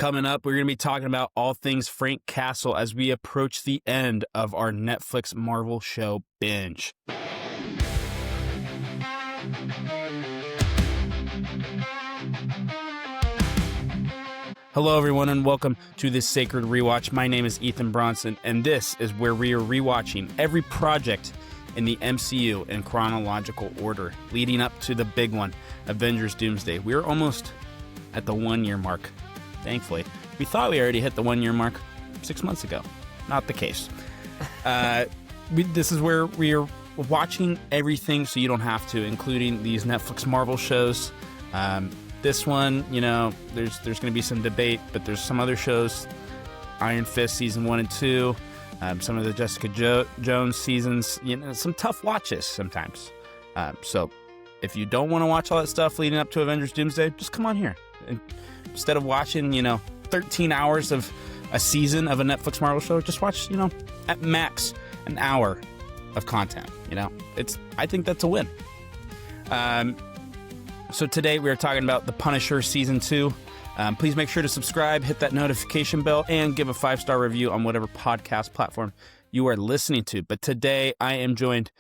Coming up, we're going to be talking about all things Frank Castle as we approach the end of our Netflix Marvel show binge. Hello, everyone, and welcome to this Sacred Rewatch. My name is Ethan Bronson, and this is where we are rewatching every project in the MCU in chronological order, leading up to the big one, Avengers Doomsday. We're almost at the 1 year mark, thankfully. We thought we already hit the 1 year mark 6 months ago. Not the case. This is where we are watching everything so you don't have to, including these Netflix Marvel shows. This one, you know, there's going to be some debate, but there's some other shows, Iron Fist season 1 and 2, some of the Jessica Jones seasons, you know, some tough watches sometimes. So if you don't want to watch all that stuff leading up to Avengers Doomsday, just come on here. And instead of watching, 13 hours of a season of a Netflix Marvel show, just watch, at max an hour of content. I think that's a win. So today we are talking about The Punisher Season 2. Please make sure to subscribe, hit that notification bell, and give a 5-star review on whatever podcast platform you are listening to. But today I am joined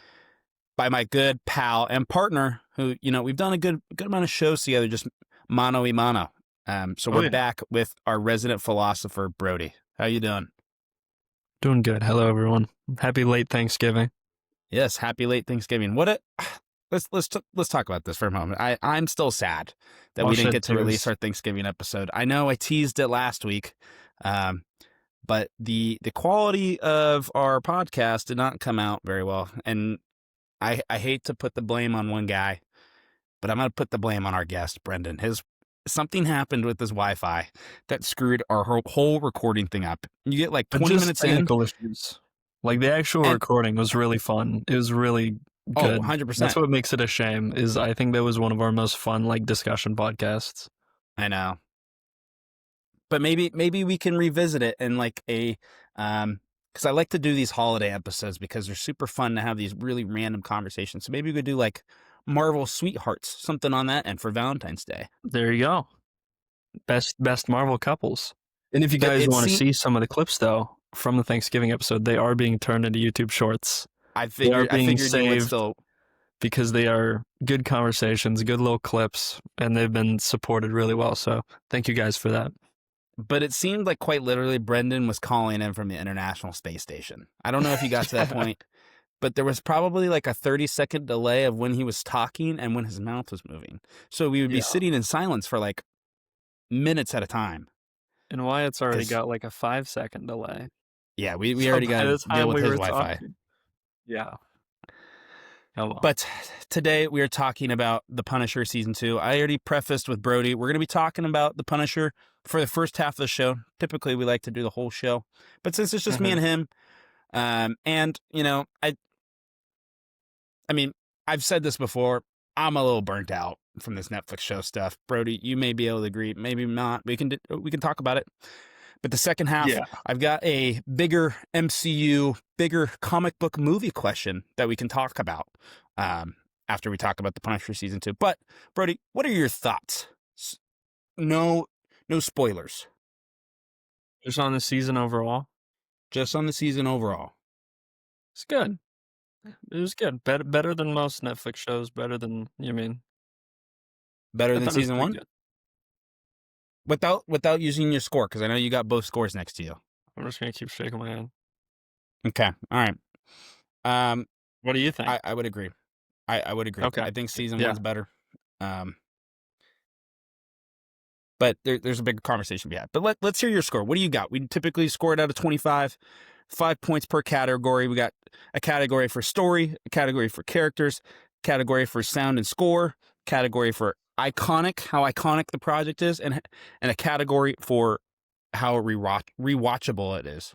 by my good pal and partner who, we've done a good amount of shows together, just mano y mano. So we're back with our resident philosopher, Brody. How you doing? Doing good. Hello, everyone. Happy late Thanksgiving. Yes, happy late Thanksgiving. Let's talk about this for a moment. I'm still sad that we didn't get to release our Thanksgiving episode. I know I teased it last week, but the quality of our podcast did not come out very well. And I hate to put the blame on one guy, but I'm going to put the blame on our guest, Brendan. Something happened with his Wi-Fi that screwed our whole recording thing up. You get like 20 minutes in. Technical issues. Like the actual recording was really fun. It was really good. 100%. That's what makes it a shame, is I think that was one of our most fun discussion podcasts. I know. But maybe we can revisit it in because I like to do these holiday episodes because they're super fun to have these really random conversations. So maybe we could do Marvel Sweethearts, something on that end for Valentine's Day. There you go. Best Marvel couples. And if you guys want to see some of the clips, though, from the Thanksgiving episode, they are being turned into YouTube Shorts. I figured saved because they are good conversations, good little clips, and they've been supported really well. So thank you guys for that. But it seemed like quite literally Brendan was calling in from the International Space Station. I don't know if you got to that point, but there was probably a 30-second delay of when he was talking and when his mouth was moving. So we would be sitting in silence for minutes at a time. And Wyatt's already got a 5-second delay. Yeah, we already got to deal with his Wi-Fi. Yeah. Oh, well. But today we are talking about The Punisher Season 2. I already prefaced with Brody. We're going to be talking about The Punisher for the first half of the show. Typically, we like to do the whole show. But since it's just me and him, I've said this before, I'm a little burnt out from this Netflix show stuff. Brody, you may be able to agree, maybe not. We can talk about it. But the second half, I've got a bigger MCU, bigger comic book movie question that we can talk about after we talk about The Punisher Season 2. But, Brody, what are your thoughts? No spoilers. Just on the season overall? Just on the season overall. It's good. It was good. Better than most Netflix shows. Better than, Better than season 1? Good. Without using your score, because I know you got both scores next to you. I'm just going to keep shaking my head. Okay. All right. What do you think? I would agree. I would agree. Okay. I think season 1's better. But there's a big conversation to be had. But let's hear your score. What do you got? We typically score it out of 25. 5 points per category. We got a category for story, a category for characters, category for sound and score, category for how iconic the project is, and a category for how rewatchable it is.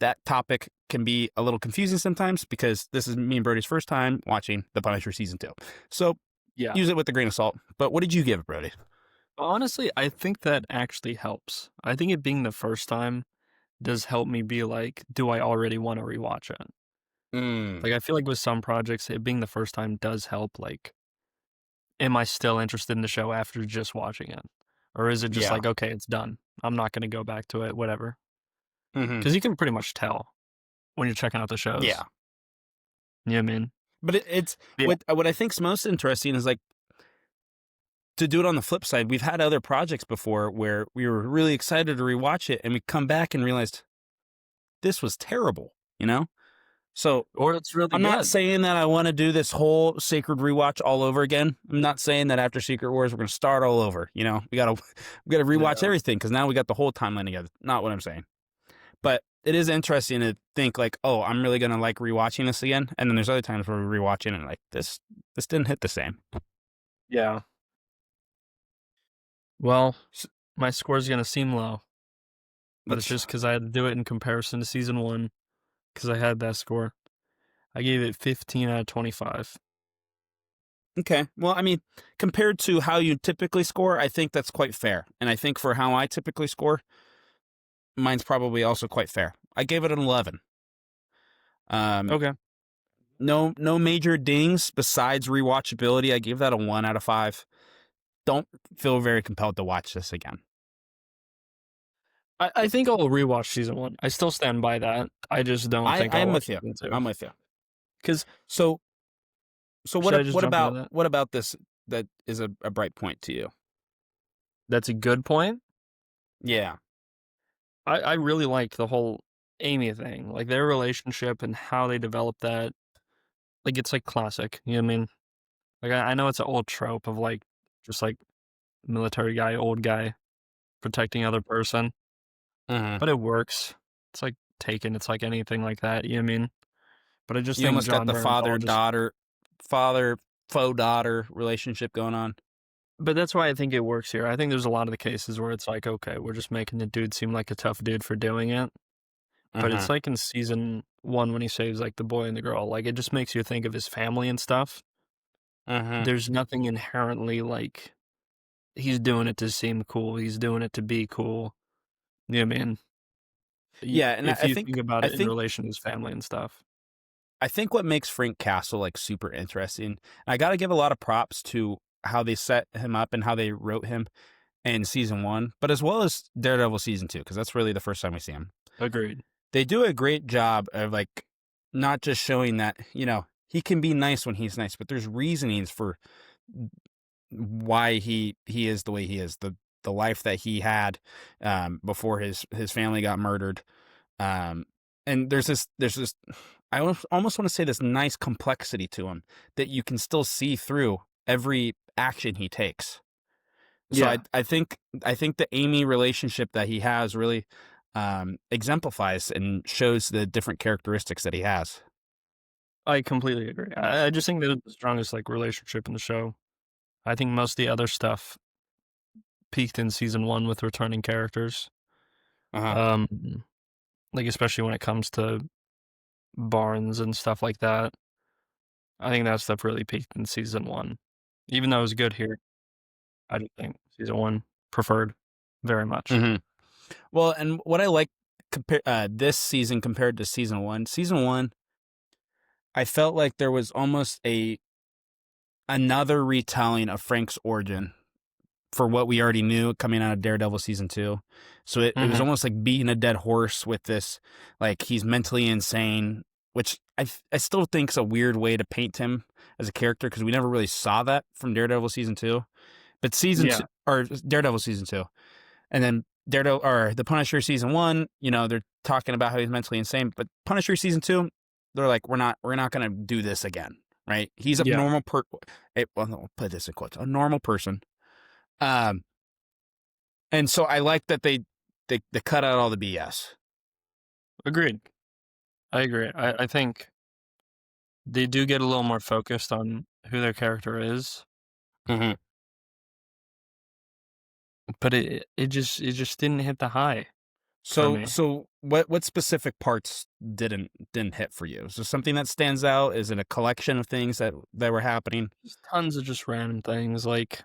That topic can be a little confusing sometimes because this is me and Brody's first time watching The Punisher Season 2. So use it with a grain of salt. But what did you give it, Brody? Honestly, I think that actually helps. I think it being the first time does help me be do I already want to rewatch it? I feel like with some projects, it being the first time does help. Am I still interested in the show after just watching it? Or is it just Yeah. like, okay, it's done. I'm not gonna go back to it, whatever. Hmm. Because you can pretty much tell when you're checking out the Yeah. shows. You know what I mean? But it's Yeah. what I think's most interesting is like to do it on the flip side. We've had other projects before where we were really excited to rewatch it, and we come back and realized this was terrible. You know, so Or it's really I'm not good. saying that I want to do this whole sacred rewatch all over again. I'm not saying that after Secret Wars we're going to start all over. You know, we gotta rewatch Yeah. everything because now we got the whole timeline together. Not what I'm saying, but it is interesting to think like, oh, I'm really going to like rewatching this again. And then there's other times where we're rewatching and like this didn't hit the same. Yeah. Well, S- my score's gonna seem low, but it's Which just because I had to do it in comparison to season 1, because I had that score. I gave it 15 out of 25. okay, well, I mean, compared to how you typically score, I think that's quite fair. And I think for how I typically score, mine's probably also quite fair. I gave it an 11. Um, Okay. no major dings besides rewatchability. I gave that a 1 out of 5. Don't feel very compelled to watch this again. I think I'll rewatch season 1. I still stand by that. I just don't think I'll I'm watch with you. season 2. I'm with you. Because So should I just jump into that? what about this that is a bright point to you? That's a good point. Yeah. I really like the whole Amy thing, like their relationship and how they develop that. Like it's like classic. You know what I mean? Like I know it's an old trope of like just like military guy, old guy protecting other person, Hmm. but it works. It's like Taken. It's like anything like that. You know what I mean? But I just You think almost got John the Bernthal just. father faux daughter relationship going on. But that's why I think it works here. I think there's a lot of the cases where it's like, okay, we're just making the dude seem like a tough dude for doing it. But Hmm. it's like in season 1 when he saves like the boy and the girl, like it just makes you think of his family and stuff. Hmm. There's nothing inherently like he's doing it to seem cool. He's doing it to be cool. You know what I mean? Yeah, and If you think about I it in think relation to his family and stuff. I think what makes Frank Castle like super interesting, and I got to give a lot of props to how they set him up and how they wrote him in season 1, but as well as Daredevil season 2, because that's really the first time we see him. Agreed. They do a great job of like not just showing that, you know, he can be nice when he's nice, but there's reasonings for why he is the way he is. The life that he had before his family got murdered. Um, and there's this I almost want to say this nice complexity to him that you can still see through every action he takes. So Yeah, I think the Amy relationship that he has really exemplifies and shows the different characteristics that he has. I completely agree. I just think they're the strongest like relationship in the show. I think most of the other stuff peaked in season 1 with returning characters. Uh-huh. Um, like especially when it comes to Barnes and stuff like that. I think that stuff really peaked in season 1. Even though it was good here, I just think season 1 preferred very much. Hmm. Well, and what I like this season compared to season 1, I felt like there was almost a another retelling of Frank's origin for what we already knew coming out of Daredevil season 2. So it was Mhm. almost like beating a dead horse with this, like he's mentally insane, which I still think is a weird way to paint him as a character because we never really saw that from Daredevil season 2. But season Yeah. 2 or Daredevil season 2, and then Daredevil or the Punisher season 1, you know, they're talking about how he's mentally insane, but Punisher season 2, they're like we're not going to do this again, right? He's a Yeah. normal well, no, I'll put this in quotes, a normal person. Um and so I like that they cut out all the BS. Agreed. I agree. I think they do get a little more focused on who their character is, Hmm. but it just didn't hit the high for So me. what specific parts didn't hit for you? Is there something that stands out? Is it a collection of things that were happening? Just tons of just random things, like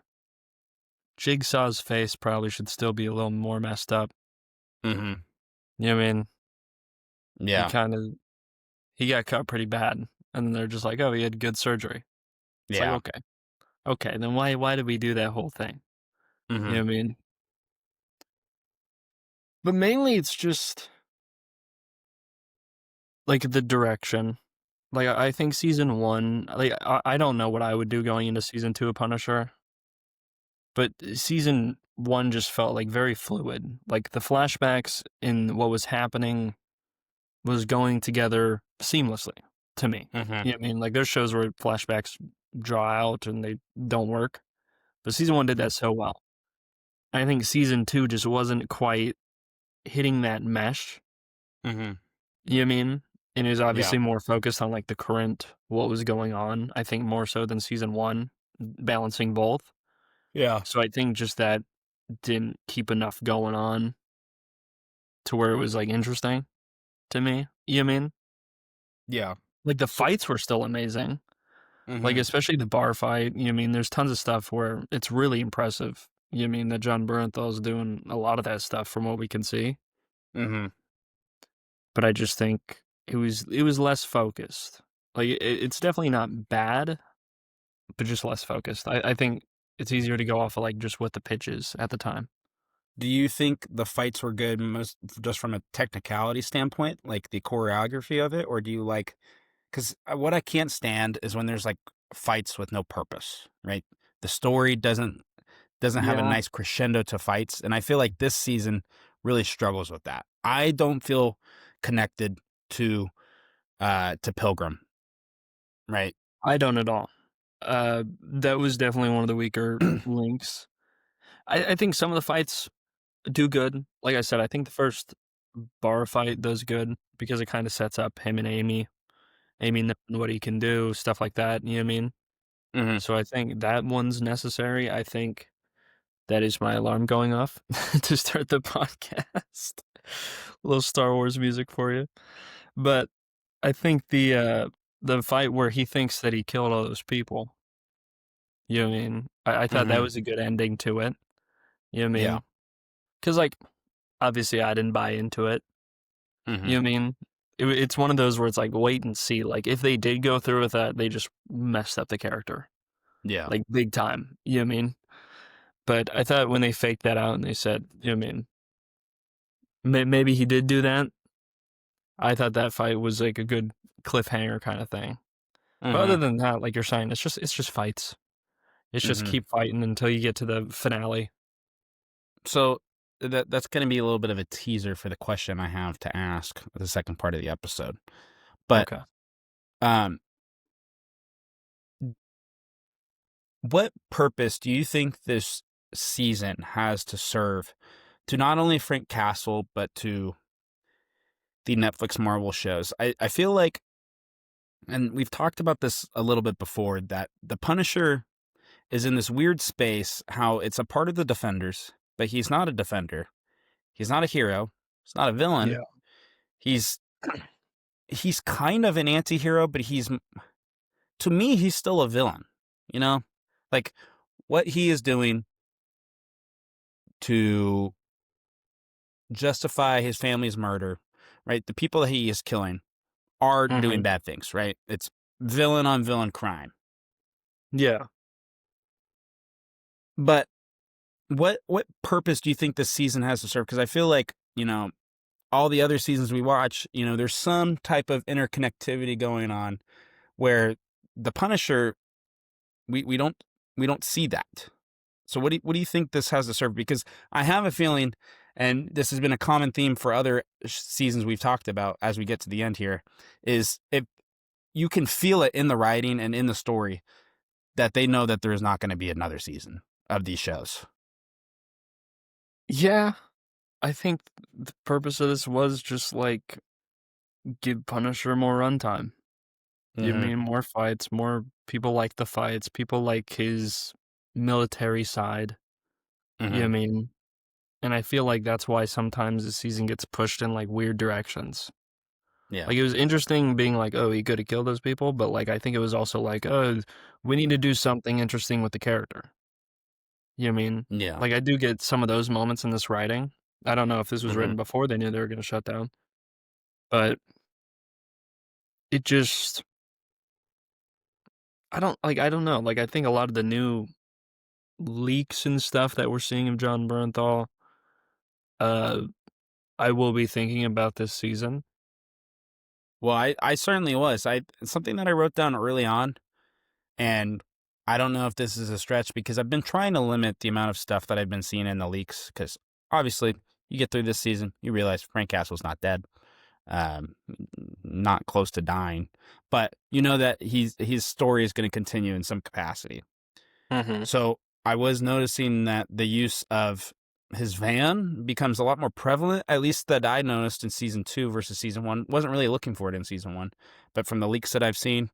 Jigsaw's face probably should still be a little more messed up. Hmm. You know what I mean? He Yeah. kinda he got cut pretty bad, and then they're just like, "Oh, he had good surgery." It's like, Yeah. "Okay. Okay, then why did we do that whole thing?" You Hmm. know what I mean? But mainly it's just, like, the direction. Like, I think season 1 like, I don't know what I would do going into season 2 of Punisher, but season 1 just felt, like, very fluid. Like, the flashbacks and what was happening was going together seamlessly to me. Mm-hmm. You know what I mean? Like, there's shows where flashbacks draw out and they don't work, but season 1 did that so well. I think season 2 just wasn't quite hitting that mesh, Mm-hmm. you know what I mean? And it was Yeah. obviously more focused on, like, the current what was going on, I think more so than season 1, balancing both. Yeah. So I think just that didn't keep enough going on to where it was, like, interesting to me, you know what I mean? Yeah. Like, the So. fights were still amazing. Like, Mm-hmm. especially the bar fight, you know what I mean? There's tons of stuff where it's really impressive, you know what I mean, that John Bernthal's doing a lot of that stuff from what we can see, Mm-hmm. but I just think it was less focused. Like, it's definitely not bad, but just less focused. I think it's easier to go off of, like, just what the pitch is at the time. Do you think the fights were good most just from a technicality standpoint, like the choreography of it, or do you like? Because what I can't stand is when there's like fights with no purpose, right? The story doesn't have a Yeah. nice crescendo to fights, and I feel like this season really struggles with that. I don't feel connected to Pilgrim, right? I don't at all. That was definitely one of the weaker links. I think some of the fights do good. Like I said, I think the first bar fight does good because it kinda sets up him and Amy knowing what he can do, stuff like that, you know what I mean? Hmm. So I think that one's necessary. I think that is my alarm going off to start the podcast. A little Star Wars music for you. But I think the fight where he thinks that he killed all those people, you know what I mean? I thought that Hmm. was a good ending to it, you know what I Yeah. mean? Because like, obviously, I didn't buy into it, Hmm. you know what I mean? It's one of those where it's like, wait and see. Like, if they did go through with that, they just messed up the character, Yeah. like, big time, you know what I mean? But I thought when they faked that out and they said, you know what I mean? Maybe he did do that. I thought that fight was, like, a good cliffhanger kinda thing. But other Hmm. than that, like you're saying, it's just fights. It's just Hmm. keep fighting until you get to the finale. So that's going to be a little bit of a teaser for the question I have to ask the second part of the episode. But Okay. um, what purpose do you think this season has to serve to not only Frank Castle but to the Netflix Marvel shows? I feel like, and we've talked about this a little bit before, that the Punisher is in this weird space. How it's a part of the Defenders, but he's not a Defender. He's not a hero. He's not a villain. Yeah. He's he's kind of an anti-hero, but to me, he's still a villain, you know? Like, what he is doing to justify his family's murder, right? The people that he is killing are doing Mhm. bad things, right? It's villain on villain crime. Yeah. But what purpose do you think this season has to serve? Because I feel like, all the other seasons we watch, there's some type of interconnectivity going on where the Punisher, we don't we don't see that. So what do you think this has to serve? Because I have a feeling, and this has been a common theme for other seasons we've talked about as we get to the end here, is if you can feel it in the writing and in the story that they know that there is not going to be another season of these shows. Yeah. I think the purpose of this was just, like, give Punisher more runtime. Give Hmm. me more fights, more people like the fights, people like his military side, you know Hmm. what I mean? And I feel like that's why sometimes the season gets pushed in, like, weird directions. Yeah. Like, it was interesting being like, "Oh, he coulda killed those people," but, like, I think it was also like, "Oh, we need to do something interesting with the character." You know what I mean? Yeah. Like, I do get some of those moments in this writing. I don't know if this was Hmm. written before they knew they were gonna shut down, but it just I don't know, like, I think a lot of the new leaks and stuff that we're seeing of John Bernthal, uh, I will be thinking about this season. Well, I certainly was. It's something that I wrote down early on, and I don't know if this is a stretch because I've been trying to limit the amount of stuff that I've been seeing in the leaks. Because obviously, you get through this season, you realize Frank Castle's not dead, um, not close to dying, but you know that his story is going to continue in some capacity. Mm-hmm. So I was noticing that the use of his van becomes a lot more prevalent, at least that I noticed in season 2 versus season 1. Wasn't really looking for it in season 1, but from the leaks that I've seen,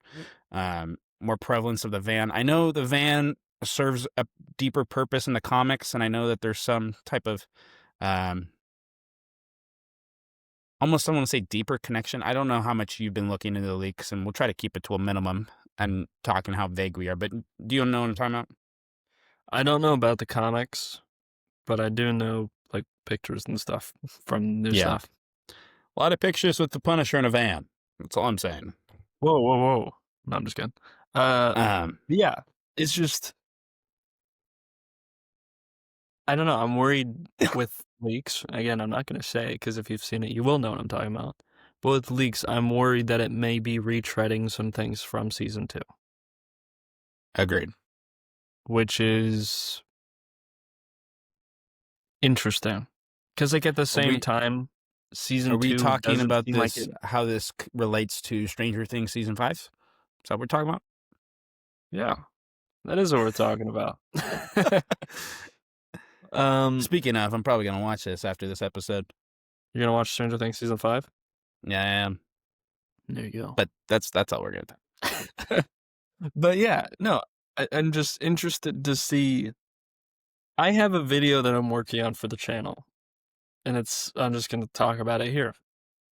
more prevalence of the van. I know the van serves a deeper purpose in the comics, and I know that there's some type of almost I want to say deeper connection. I don't know how much you've been looking into the leaks, and we'll try to keep it to a minimum and talking how vague we are. But do you know what I'm talking about? I don't know about the comics, but I do know like pictures and stuff from new Yeah. stuff. A lot of pictures with the Punisher in a van. That's all I'm saying. Whoa, whoa, whoa! No, I'm just kidding. Yeah, it's just I don't know. I'm worried with leaks. Again, I'm not going to say because if you've seen it, you will know what I'm talking about. But with leaks, I'm worried that it may be retreading some things from season 2, Agreed. which is interesting. Because like at the same time, season Are we 2 talking doesn't about seem like this? it. How this relates to Stranger Things season 5? Is that what we're talking about? Yeah, that is what we're talking about. Speaking of, I'm probably gonna watch this after this episode. You're gonna watch Stranger Things season 5? Yeah, I am. There you go. But that's all we're gonna. But yeah, no, I'm just interested to see. I have a video that I'm working on for the channel, and I'm just gonna talk about it here.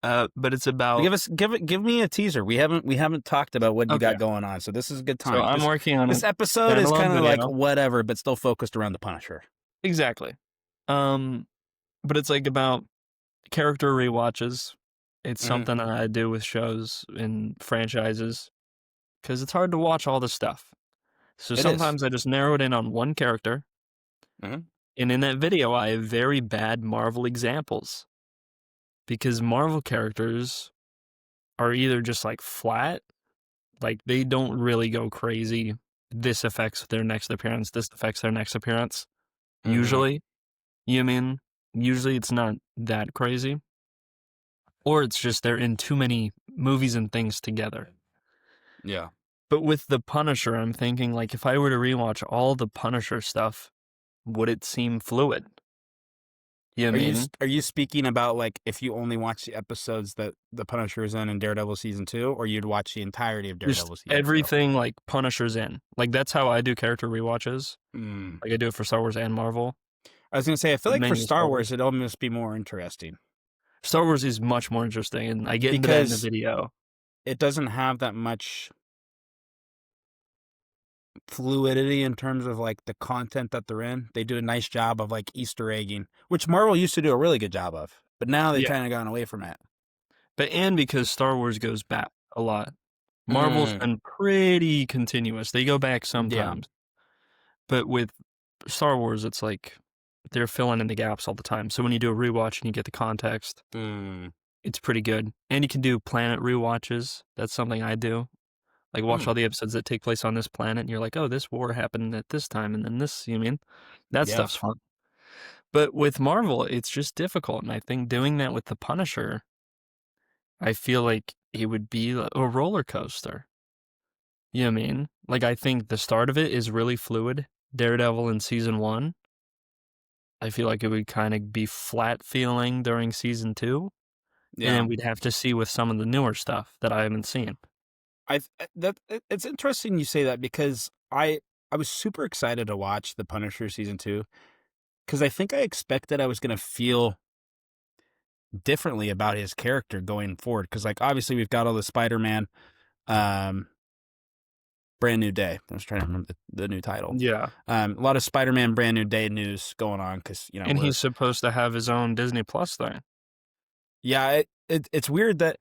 But it's about. Give me a teaser. We haven't talked about what you Okay. got going on, so this is a good time. So I'm working on this a episode is standalone kind of like video. whatever, but still focused around the Punisher. Exactly. But it's like about character rewatches. It's something that I do with shows and franchises because it's hard to watch all the stuff. So sometimes I just narrow it in on one character. Mhm. And in that video, I have very bad Marvel examples because Marvel characters are either just like flat, like they don't really go crazy. This affects their next appearance. This affects their next appearance. Usually, you mean, usually it's not that crazy. Or it's just they're in too many movies and things together. Yeah. But with the Punisher, I'm thinking like if I were to rewatch all the Punisher stuff, would it seem fluid? You know what I mean? Are you speaking about like if you only watch the episodes that the Punisher is in Daredevil season 2, or you'd watch the entirety of Daredevil Just season 2? everything like Punisher's in. Like that's how I do character rewatches. Like I do it for Star Wars and Marvel. I was gonna say I feel like for Mainly Star Wars it'd almost be more interesting. Star Wars is much more interesting, and I get into that in the Because video. it doesn't have that much fluidity in terms of like the content that they're in. They do a nice job of like Easter egging, which Marvel used to do a really good job of, but now they've kind of gone away from it. And because Star Wars goes back a lot. Marvel's been pretty continuous. They go back sometimes. But with Star Wars, it's like they're filling in the gaps all the time. So when you do a rewatch and you get the context, it's pretty good. And you can do planet rewatches. That's something I do. Like watch all the episodes that take place on this planet, and you're like, oh, this war happened at this time, and then this, you mean? That stuff's fun. But with Marvel, it's just difficult. And I think doing that with the Punisher, I feel like it would be a roller coaster. You know what I mean? Like, I think the start of it is really fluid. Daredevil in season 1. I feel like it would kind of be flat feeling during season 2. Yeah. And then we'd have to see with some of the newer stuff that I haven't seen. It's interesting you say that because I was super excited to watch The Punisher season 2 because I think I expected I was going to feel differently about his character going forward. Because like obviously we've got all the Spider-Man, Brand New Day. I was trying to remember the new title. Yeah, a lot of Spider-Man Brand New Day news going on because and he's supposed to have his own Disney Plus thing. Yeah, it's weird that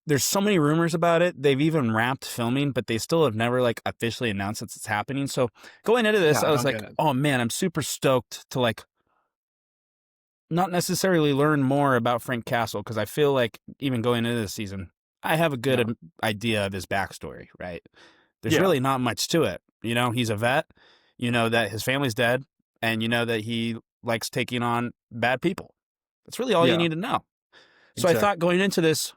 there's so many rumors about it. They've even wrapped filming, but they still have never like officially announced that it's happening. So going into this, I was like, oh man, I'm super stoked to like not necessarily learn more about Frank Castle because I feel like even going into this season, I have a good Yeah. idea of his backstory, right? There's Yeah. really not much to it. He's a vet, that his family's dead, and that he likes taking on bad people. That's really all you Yeah. need to know. So I thought Exactly. going into this,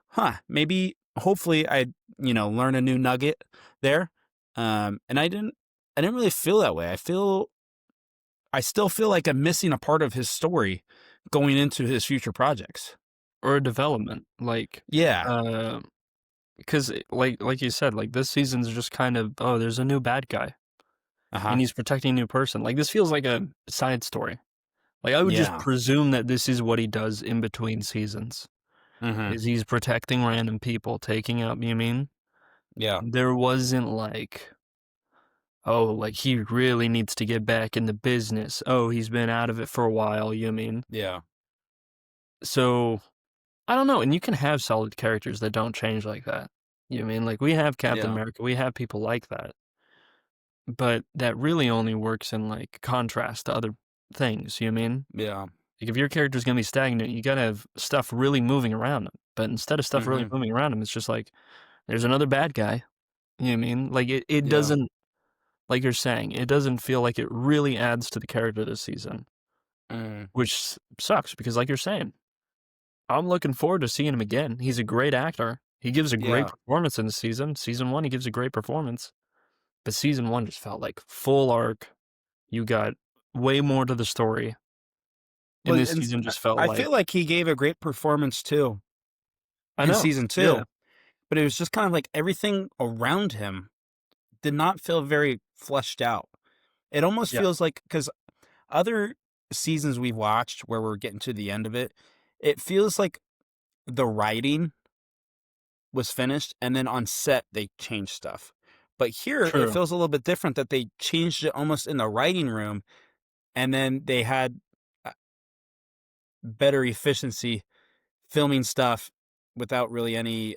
maybe, hopefully I, learn a new nugget there. And I didn't really feel that way. I still feel like I'm missing a part of his story going into his future projects. Or a development, like, Yeah. because like you said, like, this season's just kind of, "Oh, there's a new bad guy, Uh-huh. and he's protecting a new person." Like, this feels like a side story. Like, I would just Yeah. presume that this is what he does in between seasons, Mhm. is he's protecting random people, taking out you mean? Yeah. There wasn't like, "Oh, like, he really needs to get back in the business. Oh, he's been out of it for a while," you mean? Yeah. So, I don't know, and you can have solid characters that don't change like that. You know what I mean? Like, we have Captain Yeah. America, we have people like that, but that really only works in, like, contrast to other things, you know what I mean? Yeah. Like, if your character's gonna be stagnant, you gotta have stuff really moving around them, but instead of stuff really Mhm. moving around them, it's just like, there's another bad guy, you know what I mean? Like, it Yeah. doesn't, like you're saying, it doesn't feel like it really adds to the character this season, Mm. which sucks because like you're saying, I'm looking forward to seeing him again. He's a great actor. He gives a great Yeah. performance in the season. Season 1, he gives a great performance, but season 1 just felt like full arc. You got way more to the story, and Well, this and season just felt I like feel like he gave a great perperformance too I in know, season yeah, 2, but it was just kind of like everything around him did not feel very fleshed out. It almost yeah, feels like because other seasons we've watched where we're getting to the end of it, it feels like the writing was finished and then on set they changed stuff. But here it true. feels a little bit different that they changed it almost in the writing room and then they had better efficiency filming stuff without really any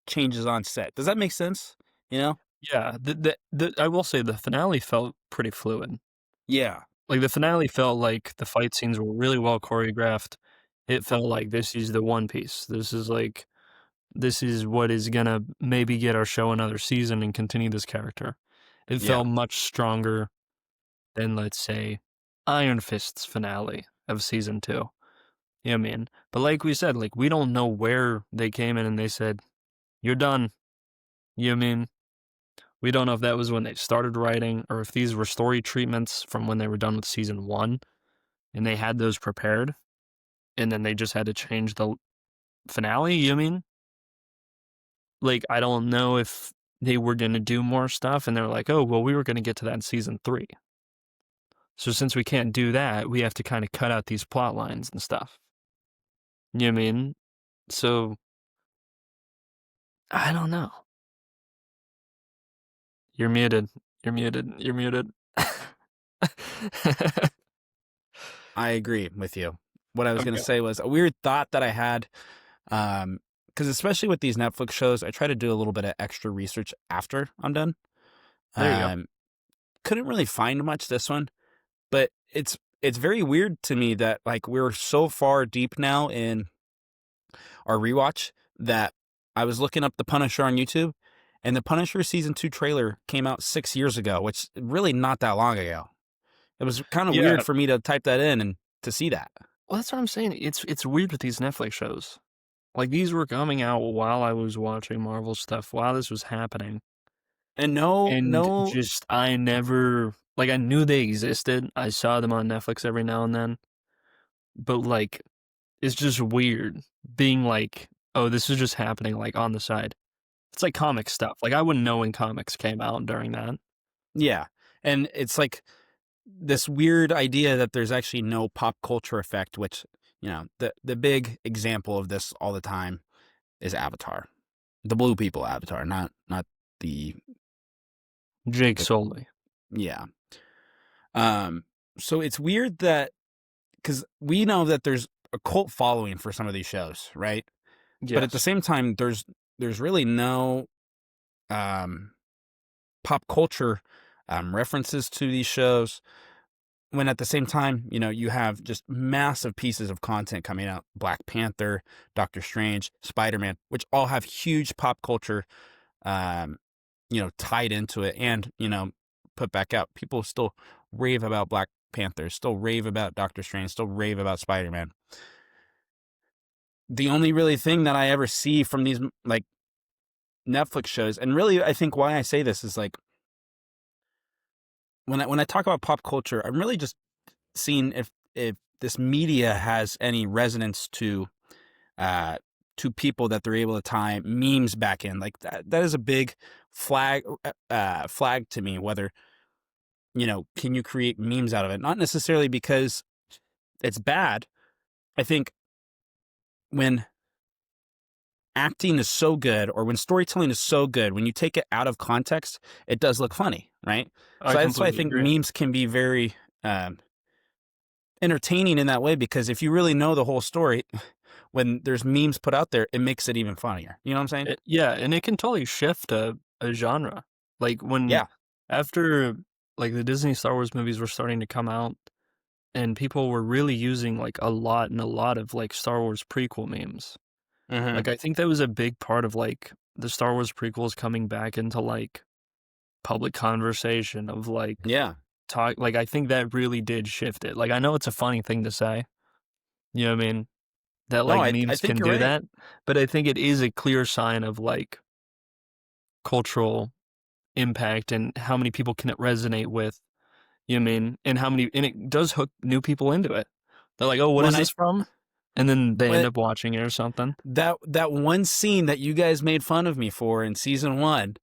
changes on set. Does that make sense? You know? Yeah, the I will say the finale felt pretty fluid. Yeah. Like, the finale felt like the fight scenes were really well choreographed. It felt like this is the One Piece. This is what is gonna maybe get our show another season and continue this character. It Yeah. felt much stronger than, let's say, Iron Fist's finale of season 2. You know what I mean? But like we said, like, we don't know where they came in and they said, "You're done." You know what I mean? We don't know if that was when they started writing or if these were story treatments from when they were done with season 1 and they had those prepared and then they just had to change the finale, you know what I mean? Like, I don't know if they were gonna do more stuff and they're like, "Oh, well, we were gonna get to that in season 3. So since we can't do that, we have to kinda cut out these plot lines and stuff." You know what I mean? So, I don't know. You're muted. You're muted. You're muted. I agree with you. What I was going to Okay. say was a weird thought that I had because especially with these Netflix shows, I try to do a little bit of extra research after I'm done. There you go. Um couldn't really find much this one, but it's very weird to me that like we're so far deep now in our rewatch that I was looking up The Punisher on YouTube, and The Punisher season 2 trailer came out 6 years ago, which really not that long ago. It was kind of weird Yeah. for me to type that in and to see that. Well, that's what I'm saying. It's weird with these Netflix shows. Like, these were coming out while I was watching Marvel stuff, while this was happening, And no and no just I never like, I knew they existed. I saw them on Netflix every now and then, but, like, it's just weird being like, "Oh, this is just happening, like, on the side." It's like comic stuff. Like, I wouldn't know when comics came out during that. yeah. And it's like this weird idea that there's actually no pop culture effect, which, the big example of this all the time is Avatar. The blue people Avatar, not the Jake the Sully. yeah. Um so it's weird that cuz we know that there's a cult following for some of these shows, right? But at the Yes. same time there's really no um pop culture references to these shows. when at the same time, you have just massive pieces of content coming out, Black Panther, Doctor Strange, Spider-Man, which all have huge pop culture, um, tied into it and, put back out. People still rave about Black Panther, still rave about Doctor Strange, still rave about Spider-Man. The only really thing that I ever see from these like Netflix shows, and really I think why I say this is like when I talk about pop culture, I'm really just seeing if this media has any resonance uh to people that they're able to tie memes back in. Like that is a big flag to me, whether can you create memes out of it? Not necessarily because it's bad. I think when acting is so good or when storytelling is so good, when you take it out of context, it does look funny, right? I So that's why I completely think agree. memes can be very entertaining in that way, because if you really know the whole story, when there's memes put out there, it makes it even funnier. You know what I'm saying? Yeah, and it can totally shift a genre. Like when Yeah. after like the Disney Star Wars movies were starting to come out, and people were really using like a lot of like Star Wars prequel memes. Mm-hmm. Like I think that was a big part of like the Star Wars prequels coming back into like public conversation of like Yeah. talk. Like I think that really did shift it. Like I know it's a funny thing to say, you know what I mean? That No, like I memes think can you're do right. that, but I think it is a clear sign of like cultural impact and how many people can it resonate with, you know what I mean? And how many, and it does hook new people into it. They're like, oh, what When is I this from? And then they end when up watching it or something. that one scene that you guys made fun of me for in season 1,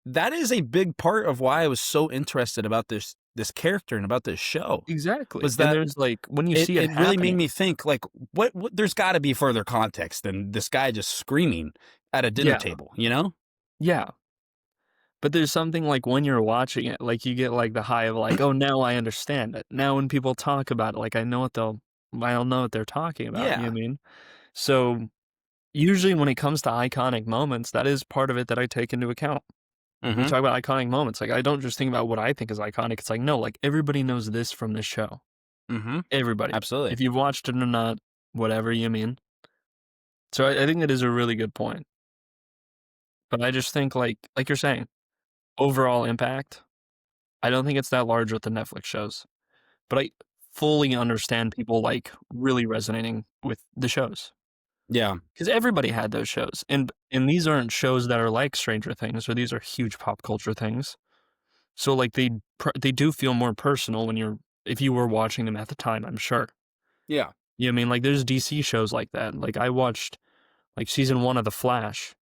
that is a big part of why I was so interested about this character and about this show, Exactly. was And that there's like, when you it see it it really made happening, me think like what there's got to be further context than this guy just screaming at a dinner yeah, table, you know? yeah. But there's something like when you're watching it, like you get like the high of like, oh, now I understand it. Now when people talk about it, like I'll know what they're talking about. You know Yeah. what I mean? So usually when it comes to iconic moments, that is part of it that I take into account. When we Mhm. talk about iconic moments, like I don't just think about what I think is iconic. It's like, no, like everybody knows this from this show. Mhm. Everybody. Absolutely. If you've watched it or not, whatever, you know what I mean? So I think that is a really good point. But I just think like you're saying, overall impact, I don't think it's that large with the Netflix shows. But I fully understand people like really resonating with the shows. Yeah. Because everybody had those shows. And these aren't shows that are like Stranger Things, or these are huge pop culture things. So like they do feel more personal when if you were watching them at the time, I'm sure. Yeah. You know what I mean? Like there's DC shows like that. Like I watched like season 1 of The Flash,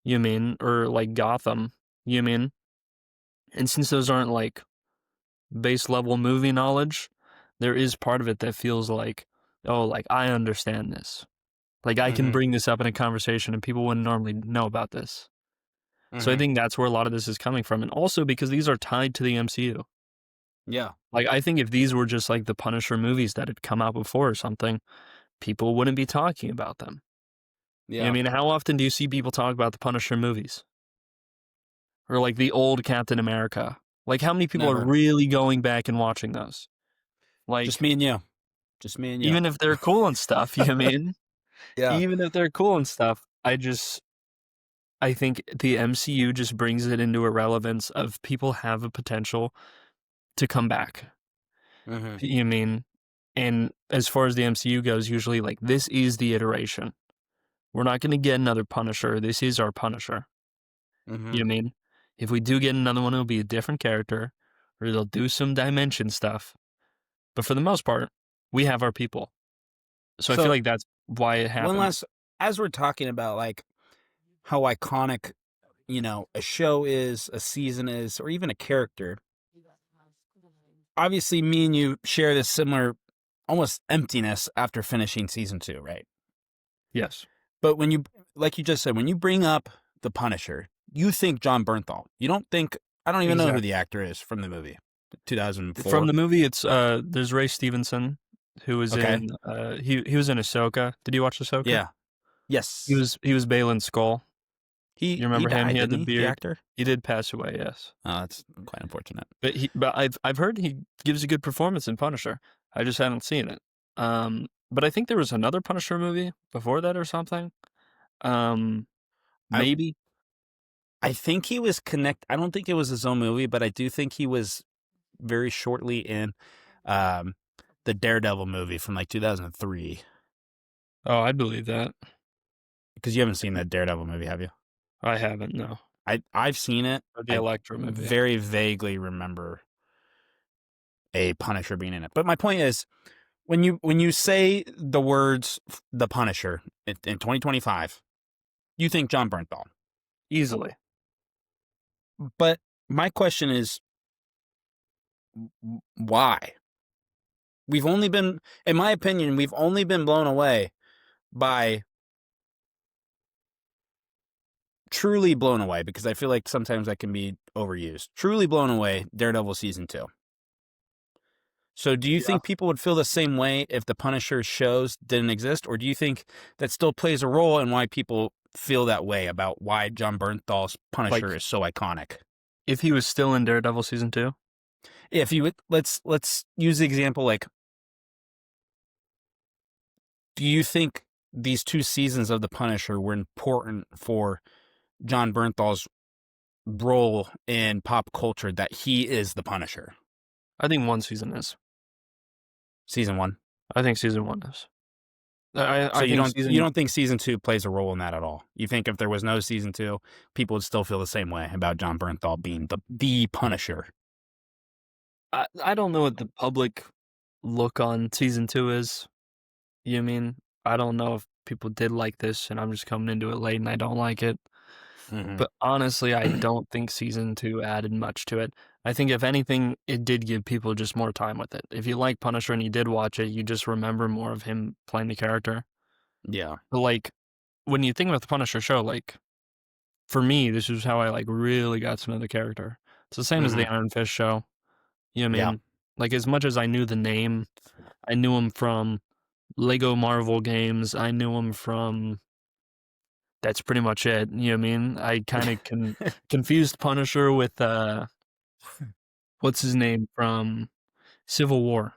you know what I mean? Or like Gotham, you know what I mean? And since those aren't like base level movie knowledge, there is part of it that feels like, oh, like I understand this. Like I can Mhm. bring this up in a conversation and people wouldn't normally know about this. So I Mhm. think that's where a lot of this is coming from. And also because these are tied to the MCU. Yeah. Like I think if these were just like the Punisher movies that had come out before or something, people wouldn't be talking about them. You know what Yeah. I mean? How often do you see people talk about the Punisher movies? Or like the old Captain America? Like how many people are Never. really going back and watching those? Just Like me and you. Just me and you. even if they're cool and stuff, you know what I mean? Yeah. Even if they're cool and stuff, I think the MCU just brings it into a relevance of people have a potential to come back. Mhm. You know what I mean? And as far as the MCU goes, usually like this is the iteration. We're not going to get another Punisher. This is our Punisher. You Mhm. know what I mean? If we do get another one, it'll be a different character, or they'll do some dimension stuff. But for the most part, we have our people. So I feel So, like that's why it one happens. last as we're talking about like how iconic, a show is, a season is, or even a character. Obviously, me and you share this similar almost emptiness after finishing season 2, right? Yes. But when you like you just said, when you bring up The Punisher, you think John Bernthal. You don't think I don't even know who the Exactly. actor is from the movie. From 2004. the movie, it's there's Ray Stevenson, who was Okay. in he was in Ahsoka. Did you watch Ahsoka? Yeah. Yes. He was Balin's Skull. He You remember him? died, He had didn't the he? The beard. actor. He did pass away, yes. Oh, that's quite unfortunate. But I've heard he gives a good performance in Punisher. I just haven't seen it. But I think there was another Punisher movie before that or something. Um, I maybe. I think he was I don't think it was his own movie, but I do think he was very shortly in um, the Daredevil movie from like 2003. Oh, I believe that. Because you haven't seen that Daredevil movie, have you? I haven't, no. I've seen it. Or the I Electro movie. very vaguely remember a Punisher being in it. But my point is, when you say the words "the Punisher" in 2025, you think John Bernthal. Easily. But my question is, why? We've only been, in my opinion, we've only been blown away by, truly blown away, because I feel like sometimes that can be overused. Truly blown away, Daredevil season 2. So do you Yeah. think people would feel the same way if the Punisher shows didn't exist? Or do you think that still plays a role in why people feel that way about why John Bernthal's Punisher Like, is so iconic? if he was still in Daredevil season 2? If you would, let's use the example, like, do you think these 2 seasons of the Punisher were important for John Bernthal's role in pop culture, that he is the Punisher? I think one season is. Season 1. I think season 1 is. So I you think don't think season 2 plays a role in that at all? You think if there was no season 2, people would still feel the same way about John Bernthal being the Punisher? I don't know what the public look on season 2 is. You mean? I don't know if people did like this and I'm just coming into it late and I don't like it. Mm-hmm. But honestly, I don't think season 2 added much to it. I think if anything, it did give people just more time with it. If you like Punisher and you did watch it, you just remember more of him playing the character. Yeah. But like, when you think about the Punisher show, like, for me, this is how I like really got to know the character. It's the same as the Iron Fist show. You know what I Yeah. mean? Like, as much as I knew the name, I knew him from Lego Marvel games. I knew him from, that's pretty much it. You know what I mean? I kind of confused Punisher with, what's his name from Civil War?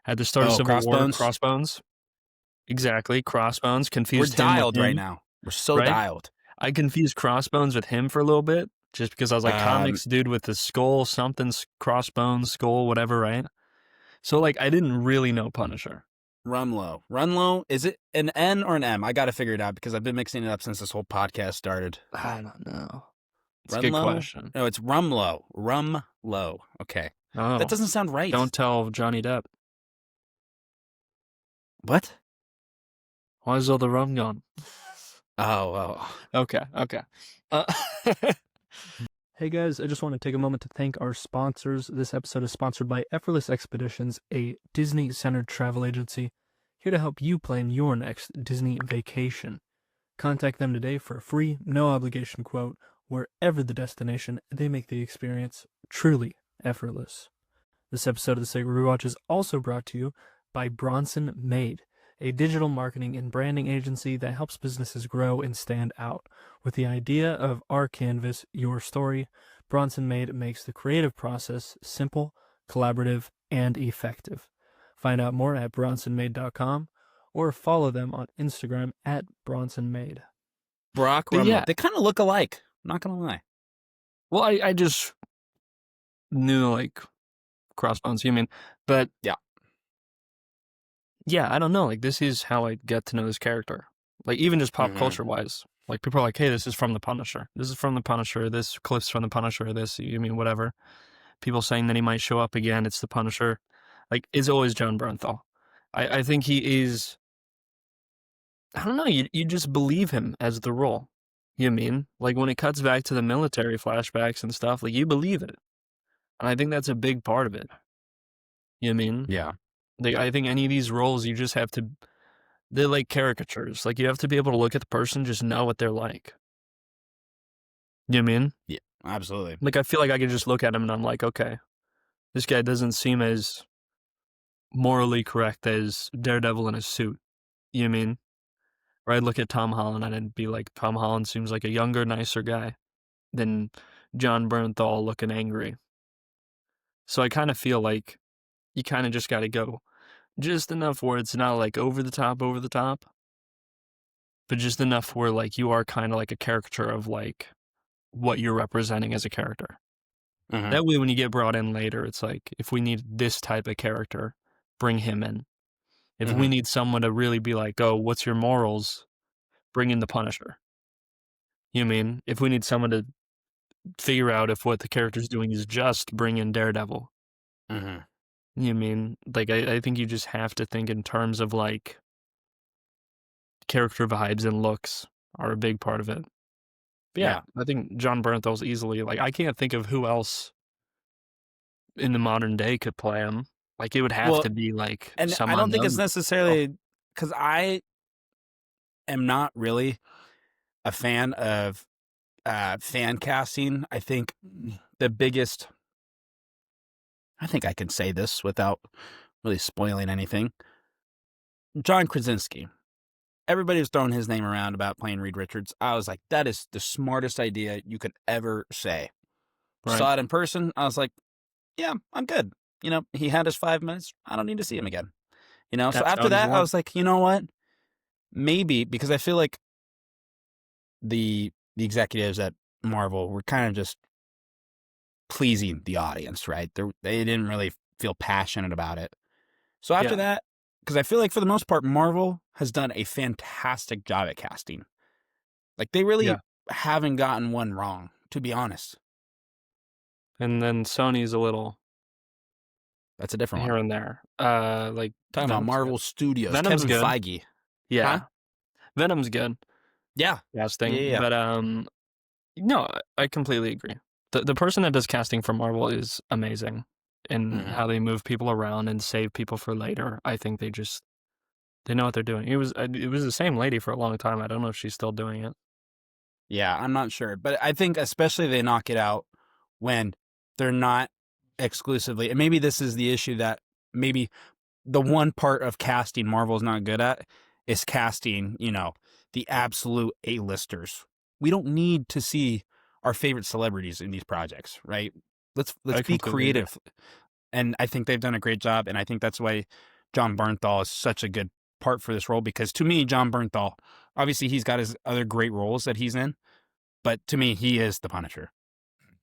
At the start of Civil War, Crossbones? Crossbones. Exactly, Crossbones. We're Confused him with dialed right him, now. We're so right? dialed. I confused Crossbones with him for a little bit, just because I was like, comics dude with the skull, something, crossbones, skull, whatever, right? So, like, I didn't really know Punisher. Runlow, is it an N or an M? I got to figure it out because I've been mixing it up since this whole podcast started. I don't know. It's Runlow? a good question. No, it's Rumlow. Rumlow. Okay. Oh, That doesn't sound right. don't tell Johnny Depp. What? Why is all the rum gone? Oh. Okay. Hey guys, I just want to take a moment to thank our sponsors. This episode is sponsored by Effortless Expeditions, a Disney-centered travel agency, here to help you plan your next Disney vacation. Contact them today for a free, no-obligation quote. Wherever the destination, they make the experience truly effortless. This episode of the Sacred Rewatch is also brought to you by Bronson Made, a digital marketing and branding agency that helps businesses grow and stand out. With the idea of our canvas, your story, Bronson Made makes the creative process simple, collaborative, and effective. Find out more at bronsonmade.com or follow them on Instagram at bronsonmade. Brock Rumlow. Yeah. They kind of look alike. I'm not going to lie. Well, I just knew, like, Crossbones, you mean? But yeah. Yeah, I don't know. Like, this is how I get to know this character. Like, even just pop culture wise. Like, people are like, hey, this is from the Punisher. This is from the Punisher. This clip's from the Punisher. This, you mean, whatever. People saying that he might show up again. It's the Punisher. Like, it's always John Bernthal. I think he is, I don't know, you just believe him as the role. You mean? Like, when it cuts back to the military flashbacks and stuff, like, you believe it. And I think that's a big part of it. You mean? Yeah. Like, I think any of these roles, you just have to, they're like caricatures. Like, you have to be able to look at the person, just know what they're like. You know what I mean? Yeah, absolutely. Like, I feel like I could just look at him and I'm like, okay, this guy doesn't seem as morally correct as Daredevil in a suit. You know what I mean? Or I'd look at Tom Holland and I'd be like, Tom Holland seems like a younger, nicer guy than John Bernthal looking angry. So I kind of feel like you kind of just got to go just enough where it's not like over the top, but just enough where like you are kind of like a caricature of like what you're representing as a character. Mm-hmm. That way, when you get brought in later, it's like, if we need this type of character, bring him in. If we Mm-hmm. need someone to really be like, oh, what's your morals? Bring in the Punisher. You know what I mean? If we need someone to figure out if what the character's doing is just, bring in Daredevil. Mm-hmm. You know what I mean? Like, I think you just have to think in terms of like character vibes and looks are a big part of it. But yeah, Yeah. I think John Bernthal's easily like, I can't think of who else in the modern day could play him. Like, it would have Well, to be like and some I don't think it's unknown. necessarily because I am not really a fan of fan casting. I think the biggest, I think I can say this without really spoiling anything. John Krasinski. Everybody was throwing his name around about playing Reed Richards. I was like, that is the smartest idea you could ever say. Right. Saw it in person. I was like, yeah, I'm good. He had his 5 minutes. I don't need to see him again. So Taps after down his that, I one. was like, you know what? Maybe because I feel like the executives at Marvel were kind of just pleasing the audience, right? They didn't really feel passionate about it. So after Yeah. that, because I feel like for the most part, Marvel has done a fantastic job at casting. Like they really Yeah. haven't gotten one wrong, to be honest. And then Sony's a little That's a different one. here and there. Like Talking about Venom's good. Marvel Studios, Venom's Kevin good. Feige, huh? Yeah. Venom's good. Yeah, yeah, Casting. yeah. But no, I completely agree. The person that does casting for Marvel is amazing. And Hmm. how they move people around and save people for later. I think they know what they're doing. It was the same lady for a long time. I don't know if she's still doing it. Yeah, I'm not sure, but I think especially they knock it out when they're not exclusively. And maybe this is the issue that maybe the one part of casting Marvel's not good at is casting, the absolute A-listers. We don't need to see our favorite celebrities in these projects, right? Let's I be completely agree. creative. And I think they've done a great job, and I think that's why John Bernthal is such a good part for this role because to me, John Bernthal, obviously he's got his other great roles that he's in, but to me, he is the Punisher.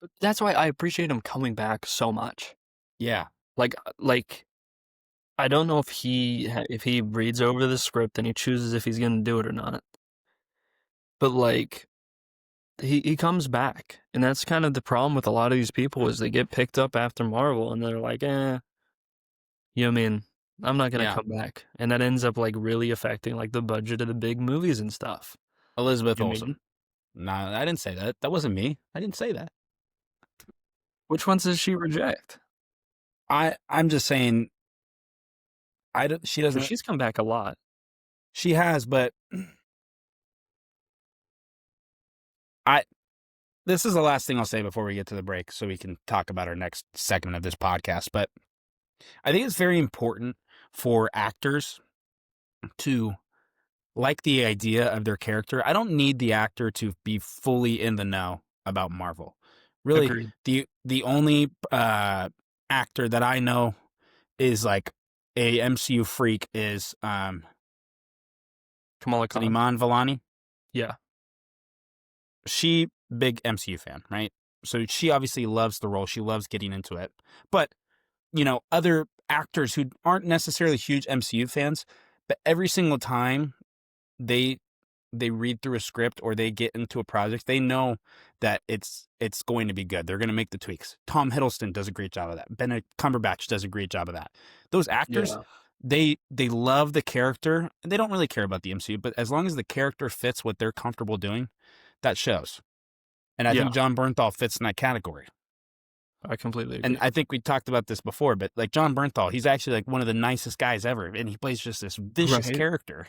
But that's why I appreciate him coming back so much. Yeah. Like I don't know if he reads over the script and he chooses if he's gonna do it or not. But like he comes back, and that's kind of the problem with a lot of these people is they get picked up after Marvel and they're like, you know what I mean? I'm not gonna Yeah. come back, and that ends up like really affecting like the budget of the big movies and stuff. Elizabeth You know what I Olsen. mean? No, I didn't say that. That wasn't me. I didn't say that. Which ones does she reject? I'm just saying she Because doesn't she's come back a lot. she has, but I this is the last thing I'll say before we get to the break so we can talk about our next segment of this podcast, but I think it's very important for actors to like the idea of their character. I don't need the actor to be fully in the know about Marvel. Really, Agreed. the only actor that I know is like a MCU freak is Kamala Khan. Iman Vellani. Yeah. She big MCU fan, right? So she obviously loves the role. She loves getting into it. But, other actors who aren't necessarily huge MCU fans, but every single time they they read through a script or they get into a project, they know that it's going to be good. They're going to make the tweaks. Tom Hiddleston does a great job of that. Benedict Cumberbatch does a great job of that. Those actors, Yeah. they love the character. And they don't really care about the MCU, but as long as the character fits what they're comfortable doing, that shows. And I Yeah. think John Bernthal fits in that category. I completely And agree. I think we talked about this before, but like John Bernthal, he's actually like one of the nicest guys ever, and he plays just this vicious Right. character.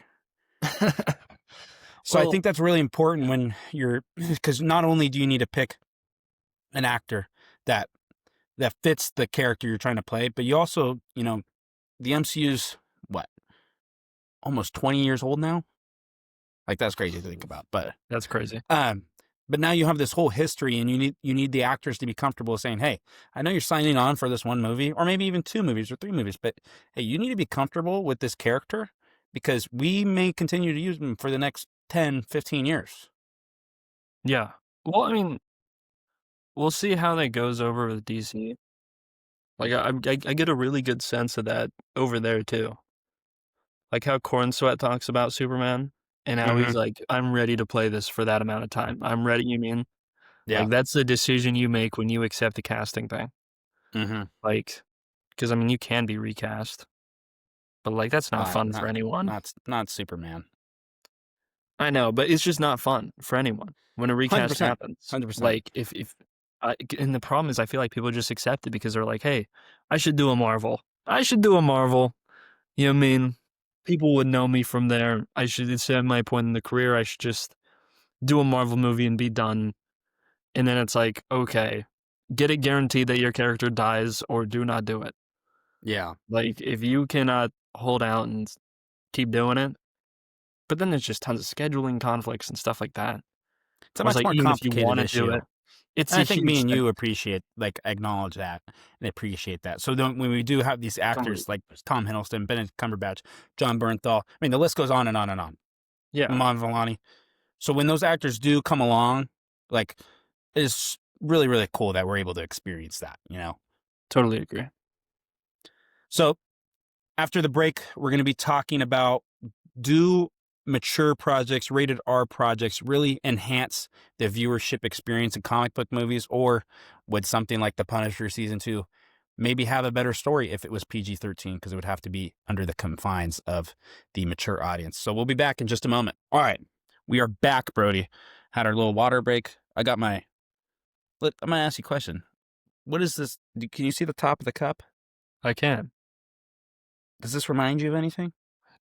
So I Well, think that's really important when you're because not only do you need to pick an actor that fits the character you're trying to play, but you also, the MCU's what, almost 20 years old now? Like, that's crazy to think about. That's crazy. But now you have this whole history, and you need the actors to be comfortable saying, "Hey, I know you're signing on for this one movie, or maybe even 2 movies or 3 movies, but hey, you need to be comfortable with this character because we may continue to use them for the next 10, 15 years." Yeah. Well, I mean, we'll see how that goes over with DC. Like, I get a really good sense of that over there too. Like how Corn Sweat talks about Superman, and how Mm-hmm. he's like, "I'm ready to play this for that amount of time. I'm ready." You mean Yeah. like that's the decision you make when you accept the casting thing. Mm-hmm. Like, because I mean, you can be recast, but like that's not fun for Not anyone. not Superman. I know, but it's just not fun for anyone when a recast 100%. happens. 100%. Like if and the problem is I feel like people just accept it because they're like, "Hey, I should do a Marvel. I should do a Marvel." You know what I mean? People would know me from there. I should, it's at my point in the career, I should just do a Marvel movie and be done. And then it's like, okay, get it guaranteed that your character dies or do not do it. Yeah. Like, if you cannot hold out and keep doing it, but then there's just tons of scheduling conflicts and stuff like that. It's a Whereas, much like, more even if you complicated want to do issue. it, it's And a I think me huge and thing. you acknowledge that and appreciate that. So then when we do have these actors like Tom Hiddleston, Benedict Cumberbatch, John Bernthal, I mean, the list goes on and on and on. Yeah, Iman Vellani. So when those actors do come along, like, it's really, really cool that we're able to experience that, you know? totally agree. So after the break, we're going to be talking about, do mature projects, rated R projects, really enhance the viewership experience in comic book movies? Or would something like The Punisher Season 2 maybe have a better story if it was PG-13? Because it would have to be under the confines of the mature audience. So we'll be back in just a moment. All right. We are back, Brody. Had our little water break. I'm going to ask you a question. What is this? Can you see the top of the cup? I can. Does this remind you of anything?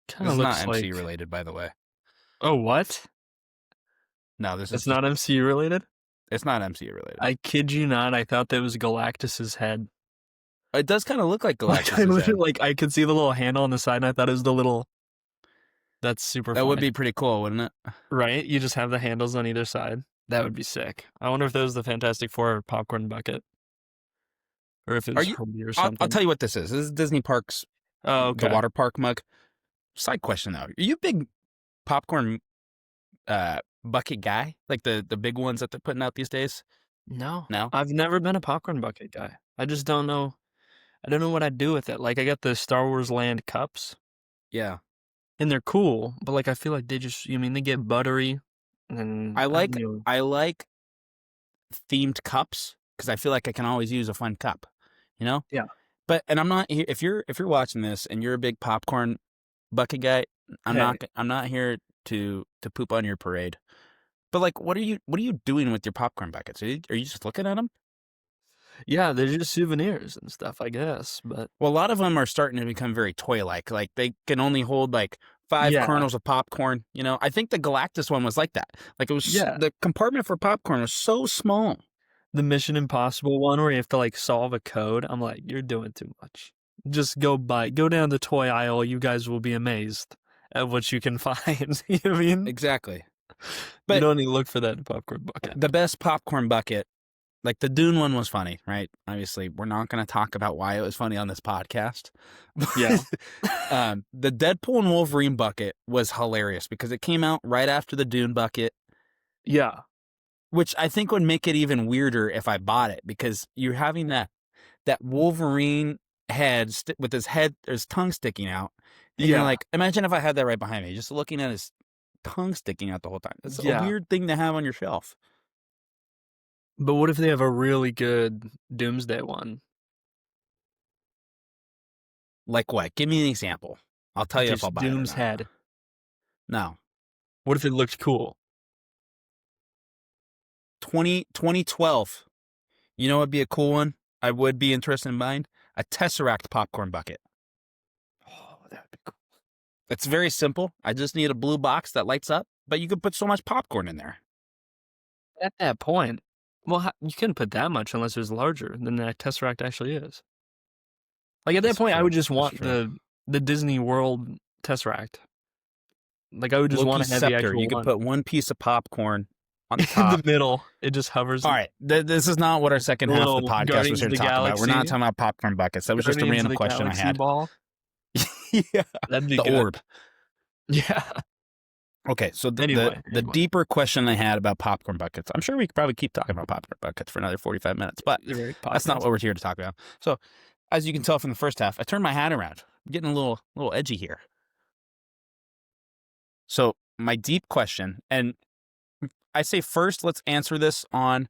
Kind This of is not looks MCU like. related, by the way. Oh, what? No, this is It's just, not MCU related? it's not MCU related. I kid you not, I thought that was Galactus's head. It does kind of look like Like, I Galactus's head. literally, like, I could see the little handle on the side, and I thought it was the little. That's super That would funny. be pretty cool, wouldn't it? Right? You just have the handles on either side. That would be sick. I wonder if that was the Fantastic Four popcorn bucket, or if it Are was you? Herbie or I'll something. tell you what this is. This is Disney Parks, Oh, the okay. water park mug. Side question though: are you a big popcorn bucket guy? Like the big ones that they're putting out these days? No, No. I've never been a popcorn bucket guy. I just don't know. I don't know what I'd do with it. Like, I got the Star Wars Land cups, Yeah. and they're cool, but like, I feel like they just, you mean, they get buttery, and I don't know. I like themed cups because I feel like I can always use a fun cup. You know. Yeah. But and I'm not here if you're watching this and you're a big popcorn bucket guy. Hey. I'm not here to poop on your parade. But like, what are you doing with your popcorn buckets? Are you just looking at them? Yeah, they're just souvenirs and stuff, I guess. But Well, a lot of them are starting to become very toy-like. Like they can only hold like 5 yeah, kernels of popcorn. You know, I think the Galactus one was like that. Like it was yeah. the compartment for popcorn was so small. The Mission Impossible one where you have to like solve a code, I'm like, you're doing too much. Just go down the toy aisle. You guys will be amazed at what you can find. You know what I mean? Exactly. You But don't need to look for that in a popcorn bucket. the best popcorn bucket, like the Dune one was funny, right? Obviously, we're not going to talk about why it was funny on this podcast. Yeah. The Deadpool and Wolverine bucket was hilarious because it came out right after the Dune bucket, Yeah. which I think would make it even weirder if I bought it because you're having that Wolverine head with his tongue sticking out, and you're Yeah. like, imagine if I had that right behind me, just looking at his tongue sticking out the whole time. It's a Yeah. weird thing to have on your shelf. But what if they have a really good Doomsday one? Like what? Give me an example. I'll tell you if I'll Just buy it or Doom's not. head. No. What if it looked cool? 2012. You know what'd be a cool one? I would be interested in buying a Tesseract popcorn bucket. Oh, that would be cool. It's very simple. I just need a blue box that lights up, but you could put so much popcorn in there. At that point, well, you couldn't put that much unless it was larger than that Tesseract actually is. Like, at that That's point, I true. would just That's want true. the Disney World Tesseract. Like, I would just want Loki's to have the scepter. actual You could one. put one piece of popcorn on the In the top. middle, it just hovers. All right, this is not what our second The half of the little podcast was Guardians here of to the talk about. We're not Galaxy talking about popcorn buckets. That was just a Guardians of random the question I Galaxy had. ball. Yeah, That'd be the good. orb. Yeah. Okay, so Anyway. deeper question I had about popcorn buckets. I'm sure we could probably keep talking about popcorn buckets for another 45 minutes, but Right, that's not podcast. what we're here to talk about. So, as you can tell from the first half, I turned my hat around. I'm getting a little edgy here. So, my deep question, and I say first, let's answer this on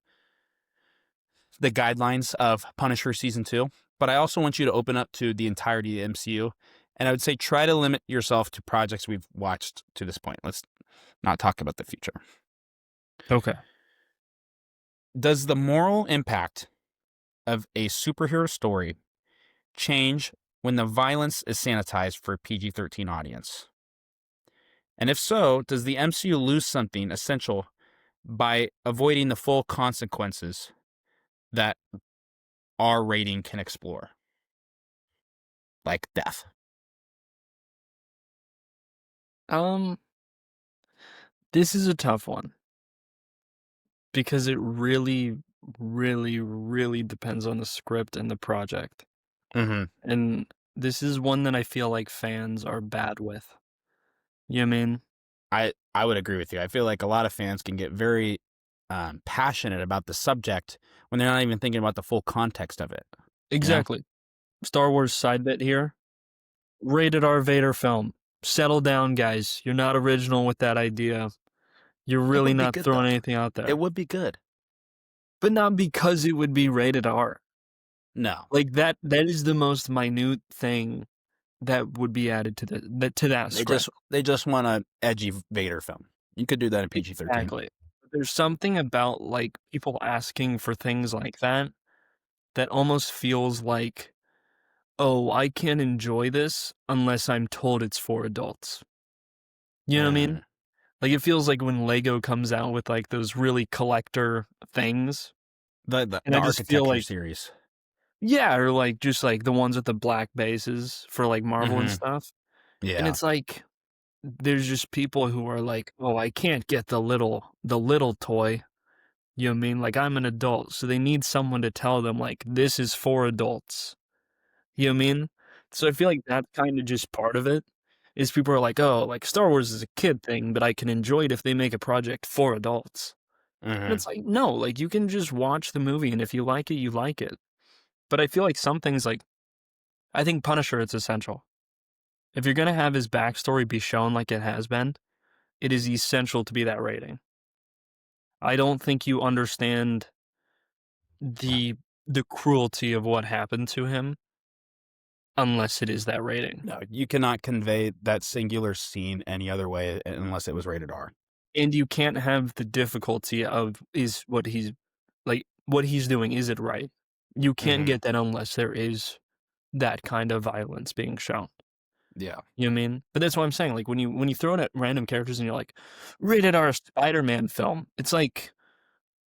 the guidelines of Punisher Season 2, but I also want you to open up to the entirety of the MCU, and I would say try to limit yourself to projects we've watched to this point. Let's not talk about the future. Okay. Does the moral impact of a superhero story change when the violence is sanitized for a PG-13 audience? And if so, does the MCU lose something essential by avoiding the full consequences that R rating can explore? Like death. Um, this is a tough one because it really, really, really depends on the script and the project. Mm-hmm. And this is one that I feel like fans are bad with. You know what I mean? I would agree with you. I feel like a lot of fans can get very passionate about the subject when they're not even thinking about the full context of it. Exactly. Star Wars side bit here. Rated R Vader film. Settle down, guys. You're not original with that idea. You're It really would be not good, throwing though. anything out there. It would be good. But not because it would be rated R. No. Like that is the most minute thing that would be added to that script. They just want an edgy Vader film. You could do that in PG-13. Exactly. There's something about like people asking for things like that that almost feels like, oh, I can't enjoy this unless I'm told it's for adults. You know what I mean? Like it feels like when Lego comes out with like those really collector things, The and I just feel architecture like, series. yeah, or like just like the ones with the black bases for like Marvel and Mhm. stuff. And Yeah. it's like there's just people who are like, "Oh, I can't get the little toy." You know what I mean? Like I'm an adult, so they need someone to tell them like this is for adults. You know what I mean? So I feel like that's kind of just part of it. Is people are like, "Oh, like Star Wars is a kid thing, but I can enjoy it if they make a project for adults." And Mhm. it's like, no, like you can just watch the movie and if you like it, you like it. But I feel like some things like I think Punisher it's essential. If you're gonna have his backstory be shown like it has been, it is essential to be that rating. I don't think you understand the cruelty of what happened to him unless it is that rating. No, you cannot convey that singular scene any other way unless it was rated R. And you can't have the difficulty of is what he's like what he's doing, is it right? You can't Mhm. get that unless there is that kind of violence being shown. Yeah. You know what I mean? But that's what I'm saying. Like when you throw in at random characters and you're like, rated R Spider-Man film, it's like,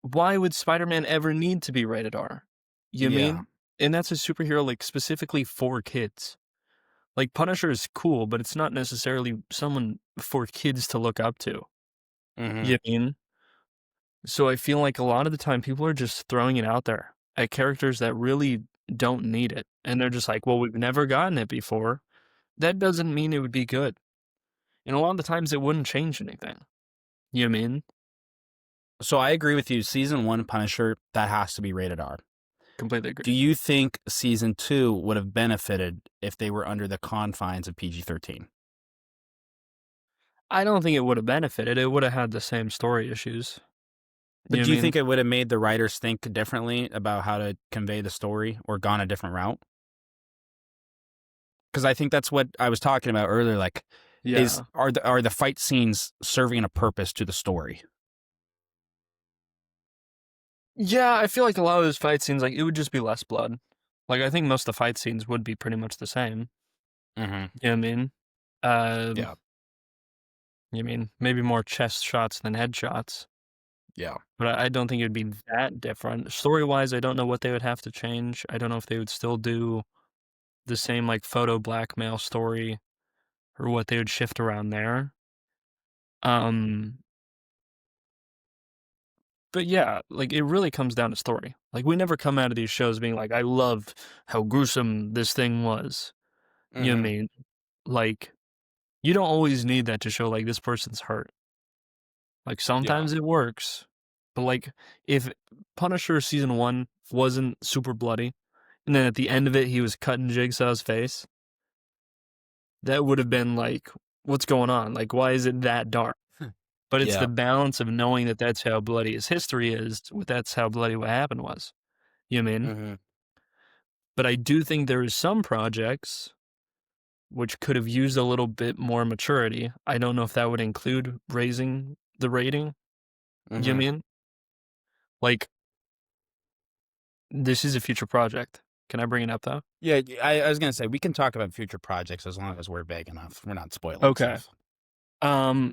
why would Spider-Man ever need to be rated R? You know what I Yeah. mean? And that's a superhero like specifically for kids. Like Punisher is cool, but it's not necessarily someone for kids to look up to. You know Mhm. what I mean? So I feel like a lot of the time people are just throwing it out there at characters that really don't need it. And they're just like, well, we've never gotten it before. That doesn't mean it would be good. And a lot of the times it wouldn't change anything. You know what I mean? So I agree with you. Season 1 Punisher, that has to be rated R. Completely agree. Do you think season 2 would have benefited if they were under the confines of PG-13? I don't think it would have benefited. It would have had the same story issues. You But know do what you I mean? think it would have made the writers think differently about how to convey the story or gone a different route? Because I think that's what I was talking about earlier. Like, Yeah. are the fight scenes serving a purpose to the story? Yeah, I feel like a lot of those fight scenes, like, it would just be less blood. Like, I think most of the fight scenes would be pretty much the same. Mm-hmm. You know what I mean? Yeah. You mean maybe more chest shots than head shots, Yeah. but I don't think it would be that different. Story-wise, I don't know what they would have to change. I don't know if they would still do the same, like, photo blackmail story or what they would shift around there. Um, but yeah, like it really comes down to story. Like we never come out of these shows being like, I love how gruesome this thing was. You know what I Mm-hmm. mean? Like you don't always need that to show like this person's hurt. Like Yeah. sometimes it works, but like if Punisher season 1 wasn't super bloody, and then at the end of it he was cutting Jigsaw's face, that would have been like, what's going on? Like why is it that dark? But it's Yeah. the balance of knowing that that's how bloody his history is, with that's how bloody what happened was. You know what I mean? Mm-hmm. But I do think there is some projects which could have used a little bit more maturity. I don't know if that would include raising the rating. You know Mm-hmm. what I mean? Like this is a future project. Can I bring it up though? Yeah, I was gonna say we can talk about future projects as long as we're vague enough. We're not spoiling Okay. stuff.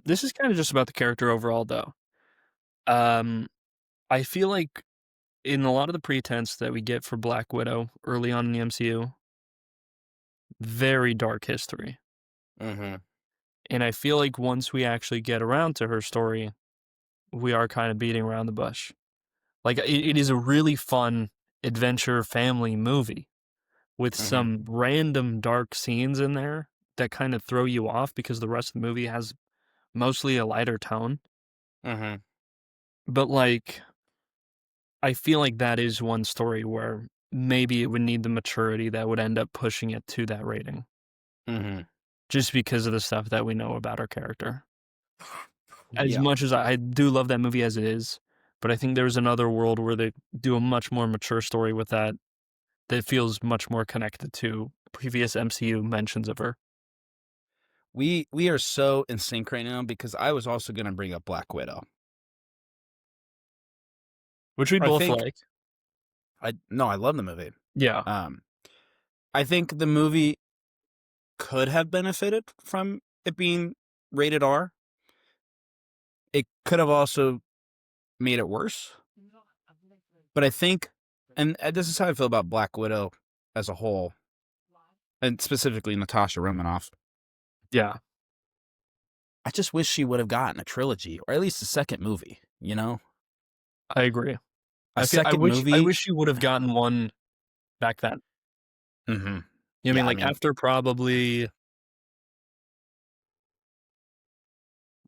This is kind of just about the character overall though. Um, I feel like in a lot of the pretense that we get for Black Widow early on in the MCU, very dark history. Mm-hmm. And I feel like once we actually get around to her story, we are kind of beating around the bush. Like it is a really fun adventure family movie with Mm-hmm. some random dark scenes in there that kind of throw you off because the rest of the movie has mostly a lighter tone. Mm-hmm. But like I feel like that is one story where maybe it would need the maturity that would end up pushing it to that rating. Mm-hmm. Just because of the stuff that we know about our character. As Yeah. much as I do love that movie as it is, but I think there's another world where they do a much more mature story with that that feels much more connected to previous MCU mentions of her. We are so in sync right now because I was also gonna bring up Black Widow. Which we I both think like. I love the movie. Yeah, Um, I think the movie could have benefited from it being rated R. It could have also made it worse. But I think, and this is how I feel about Black Widow as a whole, and specifically Natasha Romanoff. yeah, I just wish she would have gotten a trilogy, or at least a second movie. You know, I agree. a I second wish movie. you would have gotten one back then. Mm-hmm. You know what I Yeah, mean? I Like mean, after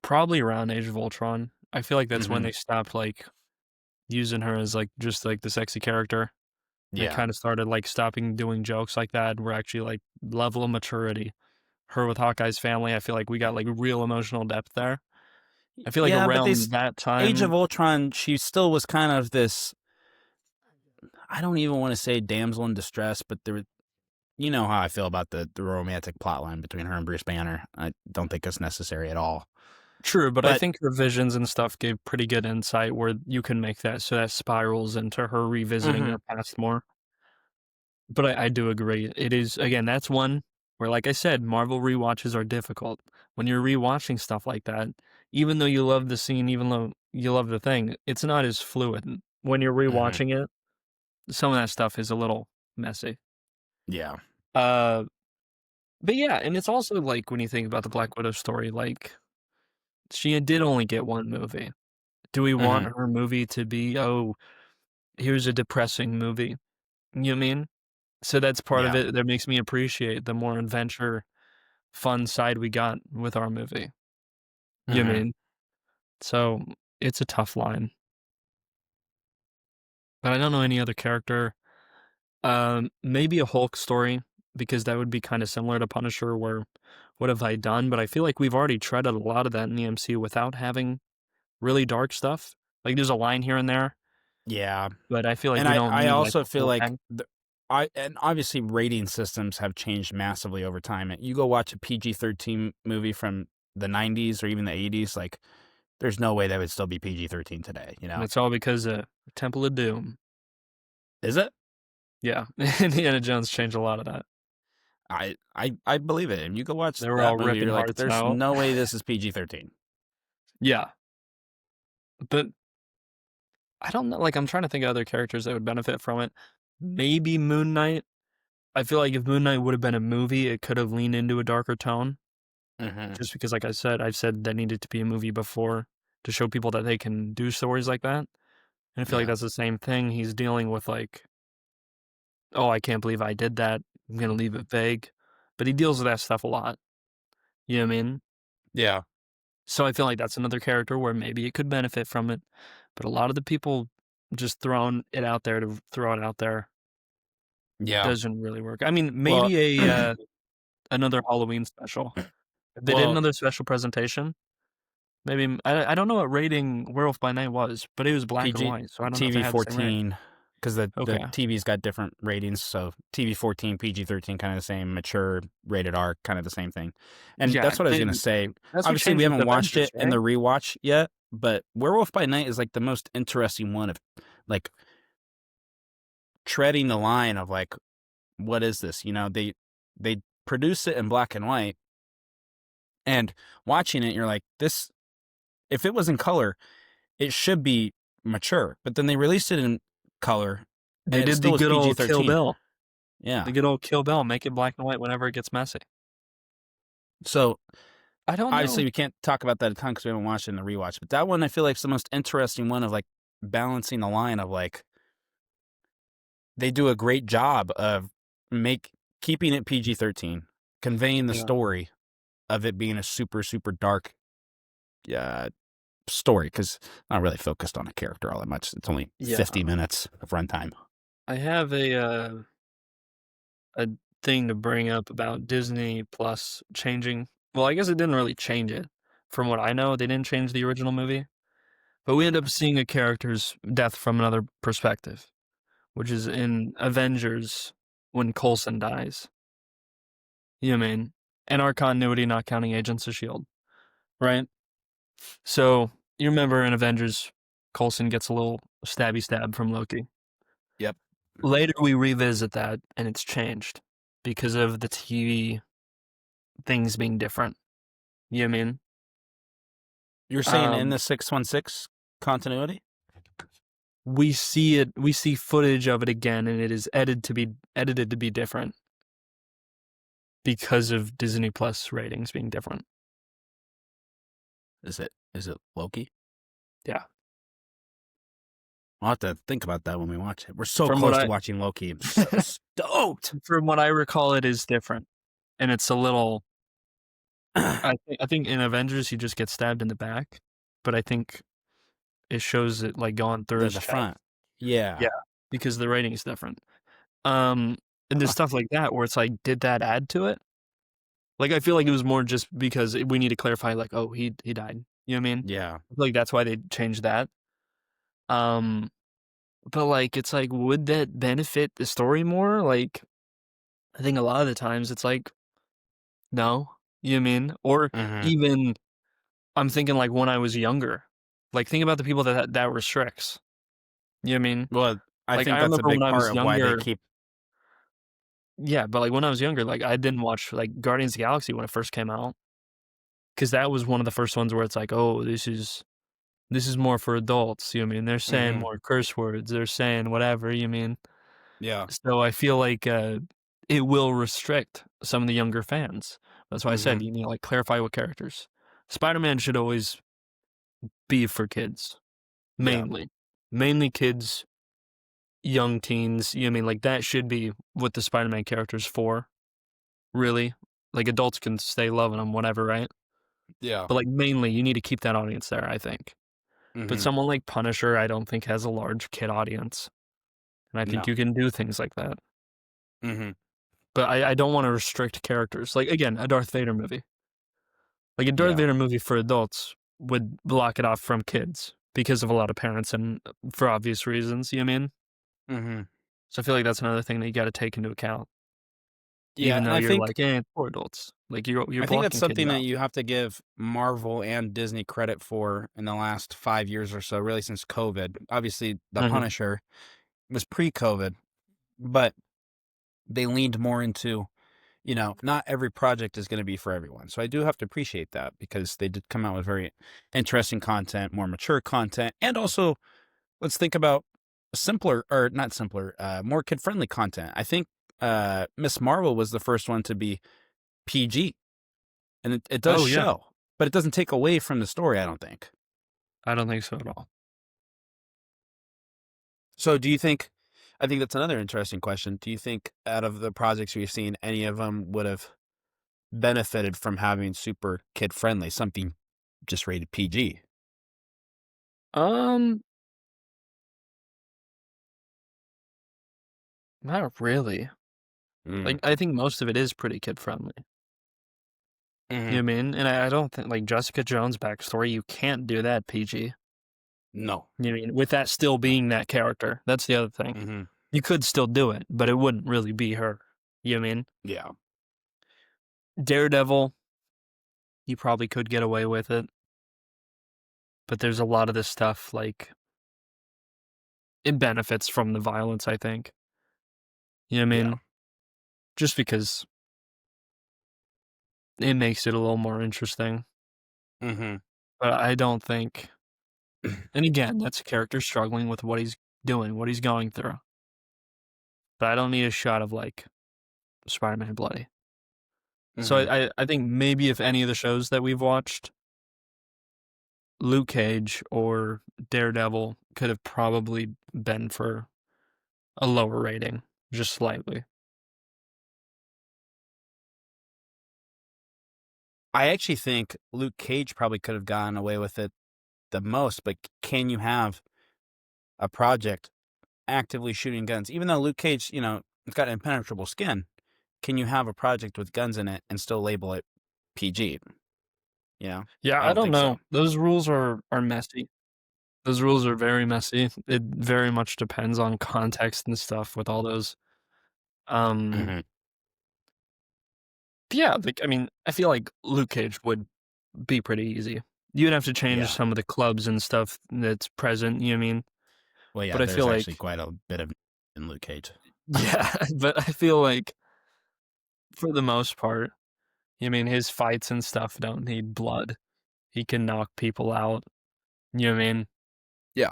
probably around Age of Ultron. I feel like that's when mm-hmm. they stopped like using her as like just like the sexy character. And they Yeah, kind of started like stopping doing jokes like that. We're actually like level of maturity. Her with Hawkeye's family, I feel like we got like real emotional depth there. I feel like yeah, but around that Age of time, Ultron, she still was kind of this. I don't even want to say damsel in distress, but there, you know how I feel about the romantic plotline between her and Bruce Banner. I don't think it's necessary at all. true, but I But think her visions and stuff gave pretty good insight where you can make that so that spirals into her revisiting mhm, her past more. But I do agree. It is, again, that's one where, like I said, Marvel rewatches are difficult. When you're rewatching stuff like that, even though you love the scene, even though you love the thing, it's not as fluid. When you're mhm, rewatching it, some of that stuff is a little messy. yeah, Uh, but yeah, and it's also like when you think about the Black Widow story, like she did only get one movie. Do we want mhm, her movie to be, oh, here's a depressing movie? You know what I mean? So that's part of yeah, it that makes me appreciate the more adventure, fun side we got with our movie. You know what I mhm, mean? So it's a tough line. But I don't know any other character. Maybe a Hulk story, because that would be kind of similar to Punisher, where what have I done? But I feel like we've already treaded a lot of that in the MCU without having really dark stuff. Like there's a line here and there, yeah. but I feel like And we I don't need like also the feel full like tank. I and obviously rating systems have changed massively over time. You go watch a PG-13 movie from the 90s or even the 80s, like there's no way that would still be PG-13 today, you And know? it's all because of Temple of Doom. Is it? Yeah, Indiana Jones changed a lot of that. I believe it. And you go watch They were that all movie, ripping you're like, hearts there's out. no way this is PG-13. Yeah, but I don't know. Like I'm trying to think of other characters that would benefit from it. Maybe Moon Knight. I feel like if Moon Knight would have been a movie, it could have leaned into a darker tone. Mm-hmm. just because, like I've said that needed to be a movie before to show people that they can do stories like that. And I feel like Yeah. that's the same thing. He's dealing with like, oh, I can't believe I did that. I'm gonna leave it vague, but he deals with that stuff a lot. You know what I mean? Yeah. So I feel like that's another character where maybe it could benefit from it, but a lot of the people just throwing it out there to throw it out there Yeah. doesn't really work. I mean, Well, maybe a another Halloween special. If they did well, another special presentation, maybe I don't know what rating Werewolf by Night was, but it was black and PG white, so I don't know if it TV had the same rating. 14 because the Okay. TV's got different ratings. So TV 14, PG 13, kind of the same. Mature, rated R, kind of the same thing. And Yeah, that's what I was they gonna say. that's what Obviously, we changed with haven't watched Avengers, it in right? the rewatch yet, but Werewolf by Night is like the most interesting one of like treading the line of like what is this? They produce it in black and white, and watching it, you're like this. If it was in color, it should be mature. But then they released it in color, and They it did still the was good PG old Kill 13. Bill. Yeah. The good old Kill Bill, make it black and white whenever it gets messy. So I don't obviously know. we can't talk about that a ton because we haven't watched it in the rewatch. But that one I feel like is the most interesting one of like balancing the line of like they do a great job of keeping it PG 13, conveying the Yeah. story of it being a super super dark story because not really focused on a character all that much. It's only Yeah. 50 minutes of runtime. I have a thing to bring up about Disney Plus changing. Well, I guess it didn't really change it. From what I know, they didn't change the original movie, but we end up seeing a character's death from another perspective, which is in Avengers when Coulson dies. You know what I mean? And our continuity, not counting Agents of Shield, right? So you remember in Avengers, Coulson gets a little stabby stab from Loki. Yep. Later, we revisit that, and it's changed because of the TV things being different. You know what I mean? You're saying in Um, the 616 continuity? we see it. We see footage of it again, and it is edited to be different because of Disney Plus ratings being different. Is it Loki? Yeah. I'll have to think about that when we watch it. We're so From close to watching Loki. I'm so stoked. from what I recall, it is different, and it's a little. I think in Avengers he just gets stabbed in the back, but I think it shows it like going through his The chest. front. Yeah. Yeah, because the rating is different. And there's Huh. stuff like that where it's like, did that add to it? Like, I feel like it was more just because we need to clarify, like, oh, he died. You know what I mean? Yeah. I feel like that's why they changed that. Um, but like, it's like, would that benefit the story more? Like, I think a lot of the times it's like, no. You know what I mean? Or Mm-hmm. even, I'm thinking like when I was younger, like think about the people that were Shreks. You know what I mean? Well, I Like think I that's a remember when big I was part of why they younger. keep. Yeah, but like when I was younger, like I didn't watch like Guardians of the Galaxy when it first came out because that was one of the first ones where it's like, oh, this is more for adults. You know what I mean? They're saying Mm-hmm. more curse words. They're saying whatever. You mean? Yeah. So I feel like it will restrict some of the younger fans. That's why I Mm-hmm. said you need to like clarify what characters. Spider-Man should always be for kids Yeah. mainly kids, young teens. You know what I mean? Like that should be what the Spider-Man character's for. Really, like adults can stay loving them, whatever, right? Yeah. But like mainly, you need to keep that audience there, I think. But Mm-hmm. someone like Punisher, I don't think has a large kid audience, and I think No. you can do things like that. Mm-hmm. But I don't want to restrict characters. Like again, a Darth Vader movie. Like a Darth Yeah. Vader movie for adults would block it off from kids because of a lot of parents and for obvious reasons. You know what I mean? Mm-hmm. So I feel like that's another thing that you got to take into account, Yeah, even and though you're like, it's for adults. Like you're I think that's blocking kids something that out. you have to give Marvel and Disney credit for in the last 5 years or so, really since COVID. Obviously, The Hmm. Punisher was pre-COVID, but they leaned more into, not every project is going to be for everyone. So I do have to appreciate that because they did come out with very interesting content, more mature content, and also let's think about simpler or not simpler, more kid-friendly content. I think Miss Marvel was the first one to be PG. and it does Oh, yeah. show, but it doesn't take away from the story, I don't think. I don't think so at all. So do you think, I think that's another interesting question. Do you think out of the projects we've seen, any of them would have benefited from having super kid friendly, something just rated PG? Um, Not really. Mm. Like, I think most of it is pretty kid friendly. Hmm. You know what I mean? And I don't think, like, Jessica Jones' backstory, you can't do that PG. No. You know what I mean? With that still being that character. That's the other thing. Hmm. You could still do it, but it wouldn't really be her. You know what I mean? Yeah. Daredevil, you probably could get away with it. But there's a lot of this stuff, like, it benefits from the violence, I think. You know what I Yeah. mean? Just because it makes it a little more interesting. Hmm. But I don't think, and again, that's a character struggling with what he's doing, what he's going through. But I don't need a shot of, like, Spider-Man bloody. So Hmm. I think maybe if any of the shows that we've watched, Luke Cage or Daredevil could have probably been for a lower rating, just slightly. I actually think Luke Cage probably could have gotten away with it the most, but can you have a project actively shooting guns? Even though Luke Cage, it's got impenetrable skin, can you have a project with guns in it and still label it PG? Yeah, I I don't don't think so. know. Those rules are messy. Those rules are very messy. It very much depends on context and stuff with all those. Um, Hmm. yeah, like, I mean, I feel like Luke Cage would be pretty easy. You'd have to change Yeah. some of the clubs and stuff that's present, you know what I mean? Well, yeah, But I there's feel actually like, quite a bit of in Luke Cage. yeah, but I feel like for the most part, I mean, his fights and stuff don't need blood. He can knock people out. You know what I mean? Yeah.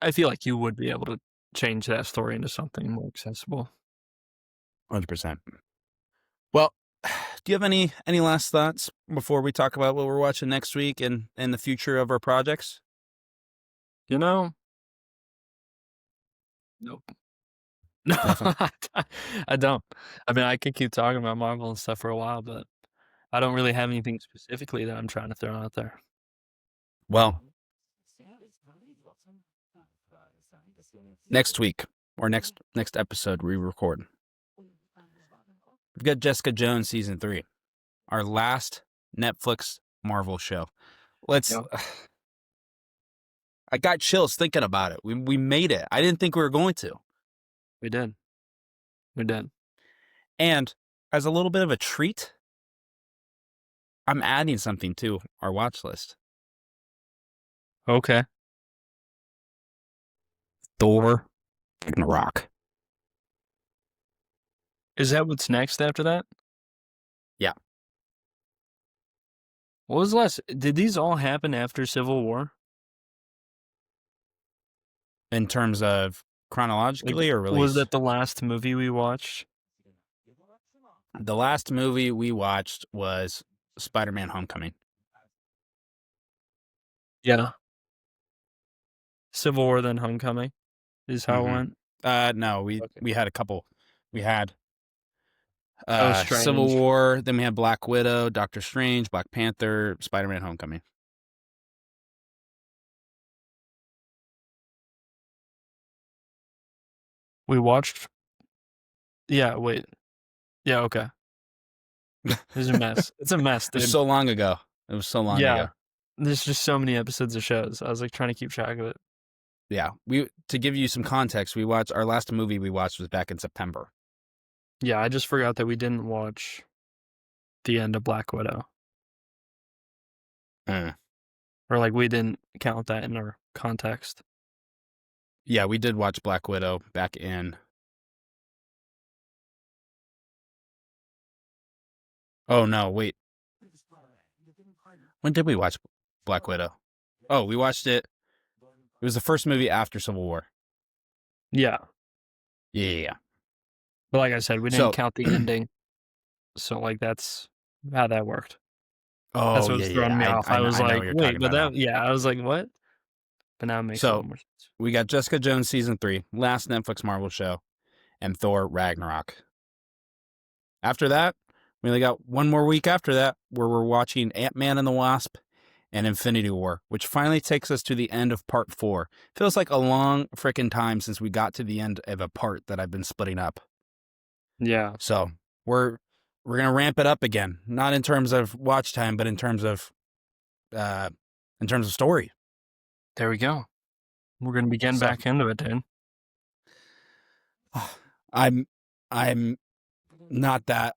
I feel like you would be able to change that story into something more accessible. 100%. Well, do you have any last thoughts before we talk about what we're watching next week and the future of our projects? You know? Nope. No, Nothing. I don't. I mean, I could keep talking about Marvel and stuff for a while, but I don't really have anything specifically that I'm trying to throw out there. Well, next week or next episode we record, we've got Jessica Jones season 3, our last Netflix Marvel show. Let's. Yeah, I got chills thinking about it. We made it. I didn't think we were going to. we did. We did. And as a little bit of a treat, I'm adding something to our watch list. Okay. Thor Ragnarok. Is that what's next after that? Yeah. What was the last? Did these all happen after Civil War? In terms of Like, chronologically or was release? that the last movie we watched? The last movie we watched was Spider-Man Homecoming. Yeah. Civil War, then Homecoming is how it Mm-hmm. went. No, Okay. we had a couple. We had Oh, Civil Strange. War, then we had Black Widow, Doctor Strange, Black Panther, Spider-Man Homecoming. We watched. Yeah, wait. Yeah, okay. It's a mess. It's a mess, It was dude. so long ago. It was so long Yeah. ago. There's just so many episodes of shows. I was like trying to keep track of it. Yeah. To give you some context, our last movie we watched was back in September. Yeah, I just forgot that we didn't watch the end of Black Widow. Mm. Or like we didn't count that in our context. Yeah, we did watch Black Widow back in. Oh no, wait. When did we watch Black Widow? Oh, we watched it. It was the first movie after Civil War. Yeah. Yeah. But like I said, we didn't So, count the ending. So like that's how that worked. Oh, That's what was throwing me off. I was I know like, what you're wait, talking but about that, yeah, I was like, what? But now it makes a So- little more sense. We got Jessica Jones Season 3, last Netflix Marvel show, and Thor Ragnarok. After that, we only got one more week after that where we're watching Ant-Man and the Wasp and Infinity War, which finally takes us to the end of part 4. Feels like a long frickin' time since we got to the end of a part that I've been splitting up. Yeah. So we're gonna ramp it up again, not in terms of watch time, but in terms of story. There we go. We're going to be getting back into it, dude. I'm not that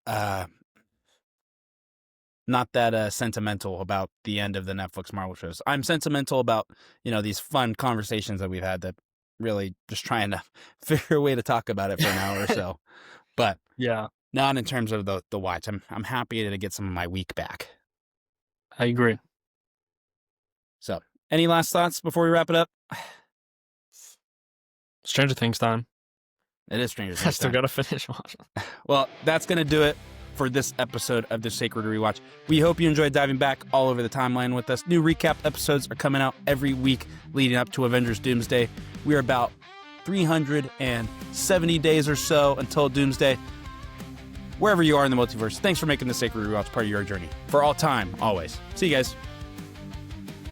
sentimental about the end of the Netflix Marvel shows. I'm sentimental about, these fun conversations that we've had that really just trying to figure a way to talk about it for an hour or so. But yeah, not in terms of the watch. I'm happy to get some of my week back. I agree. So, any last thoughts before we wrap it up? Stranger Things time. It is Stranger Things. I still got to finish watching. Well, that's going to do it for this episode of the Sacred Rewatch. We hope you enjoyed diving back all over the timeline with us. New recap episodes are coming out every week leading up to Avengers Doomsday. We are about 370 days or so until Doomsday. Wherever you are in the multiverse, thanks for making the Sacred Rewatch part of your journey. For all time, always. See you guys.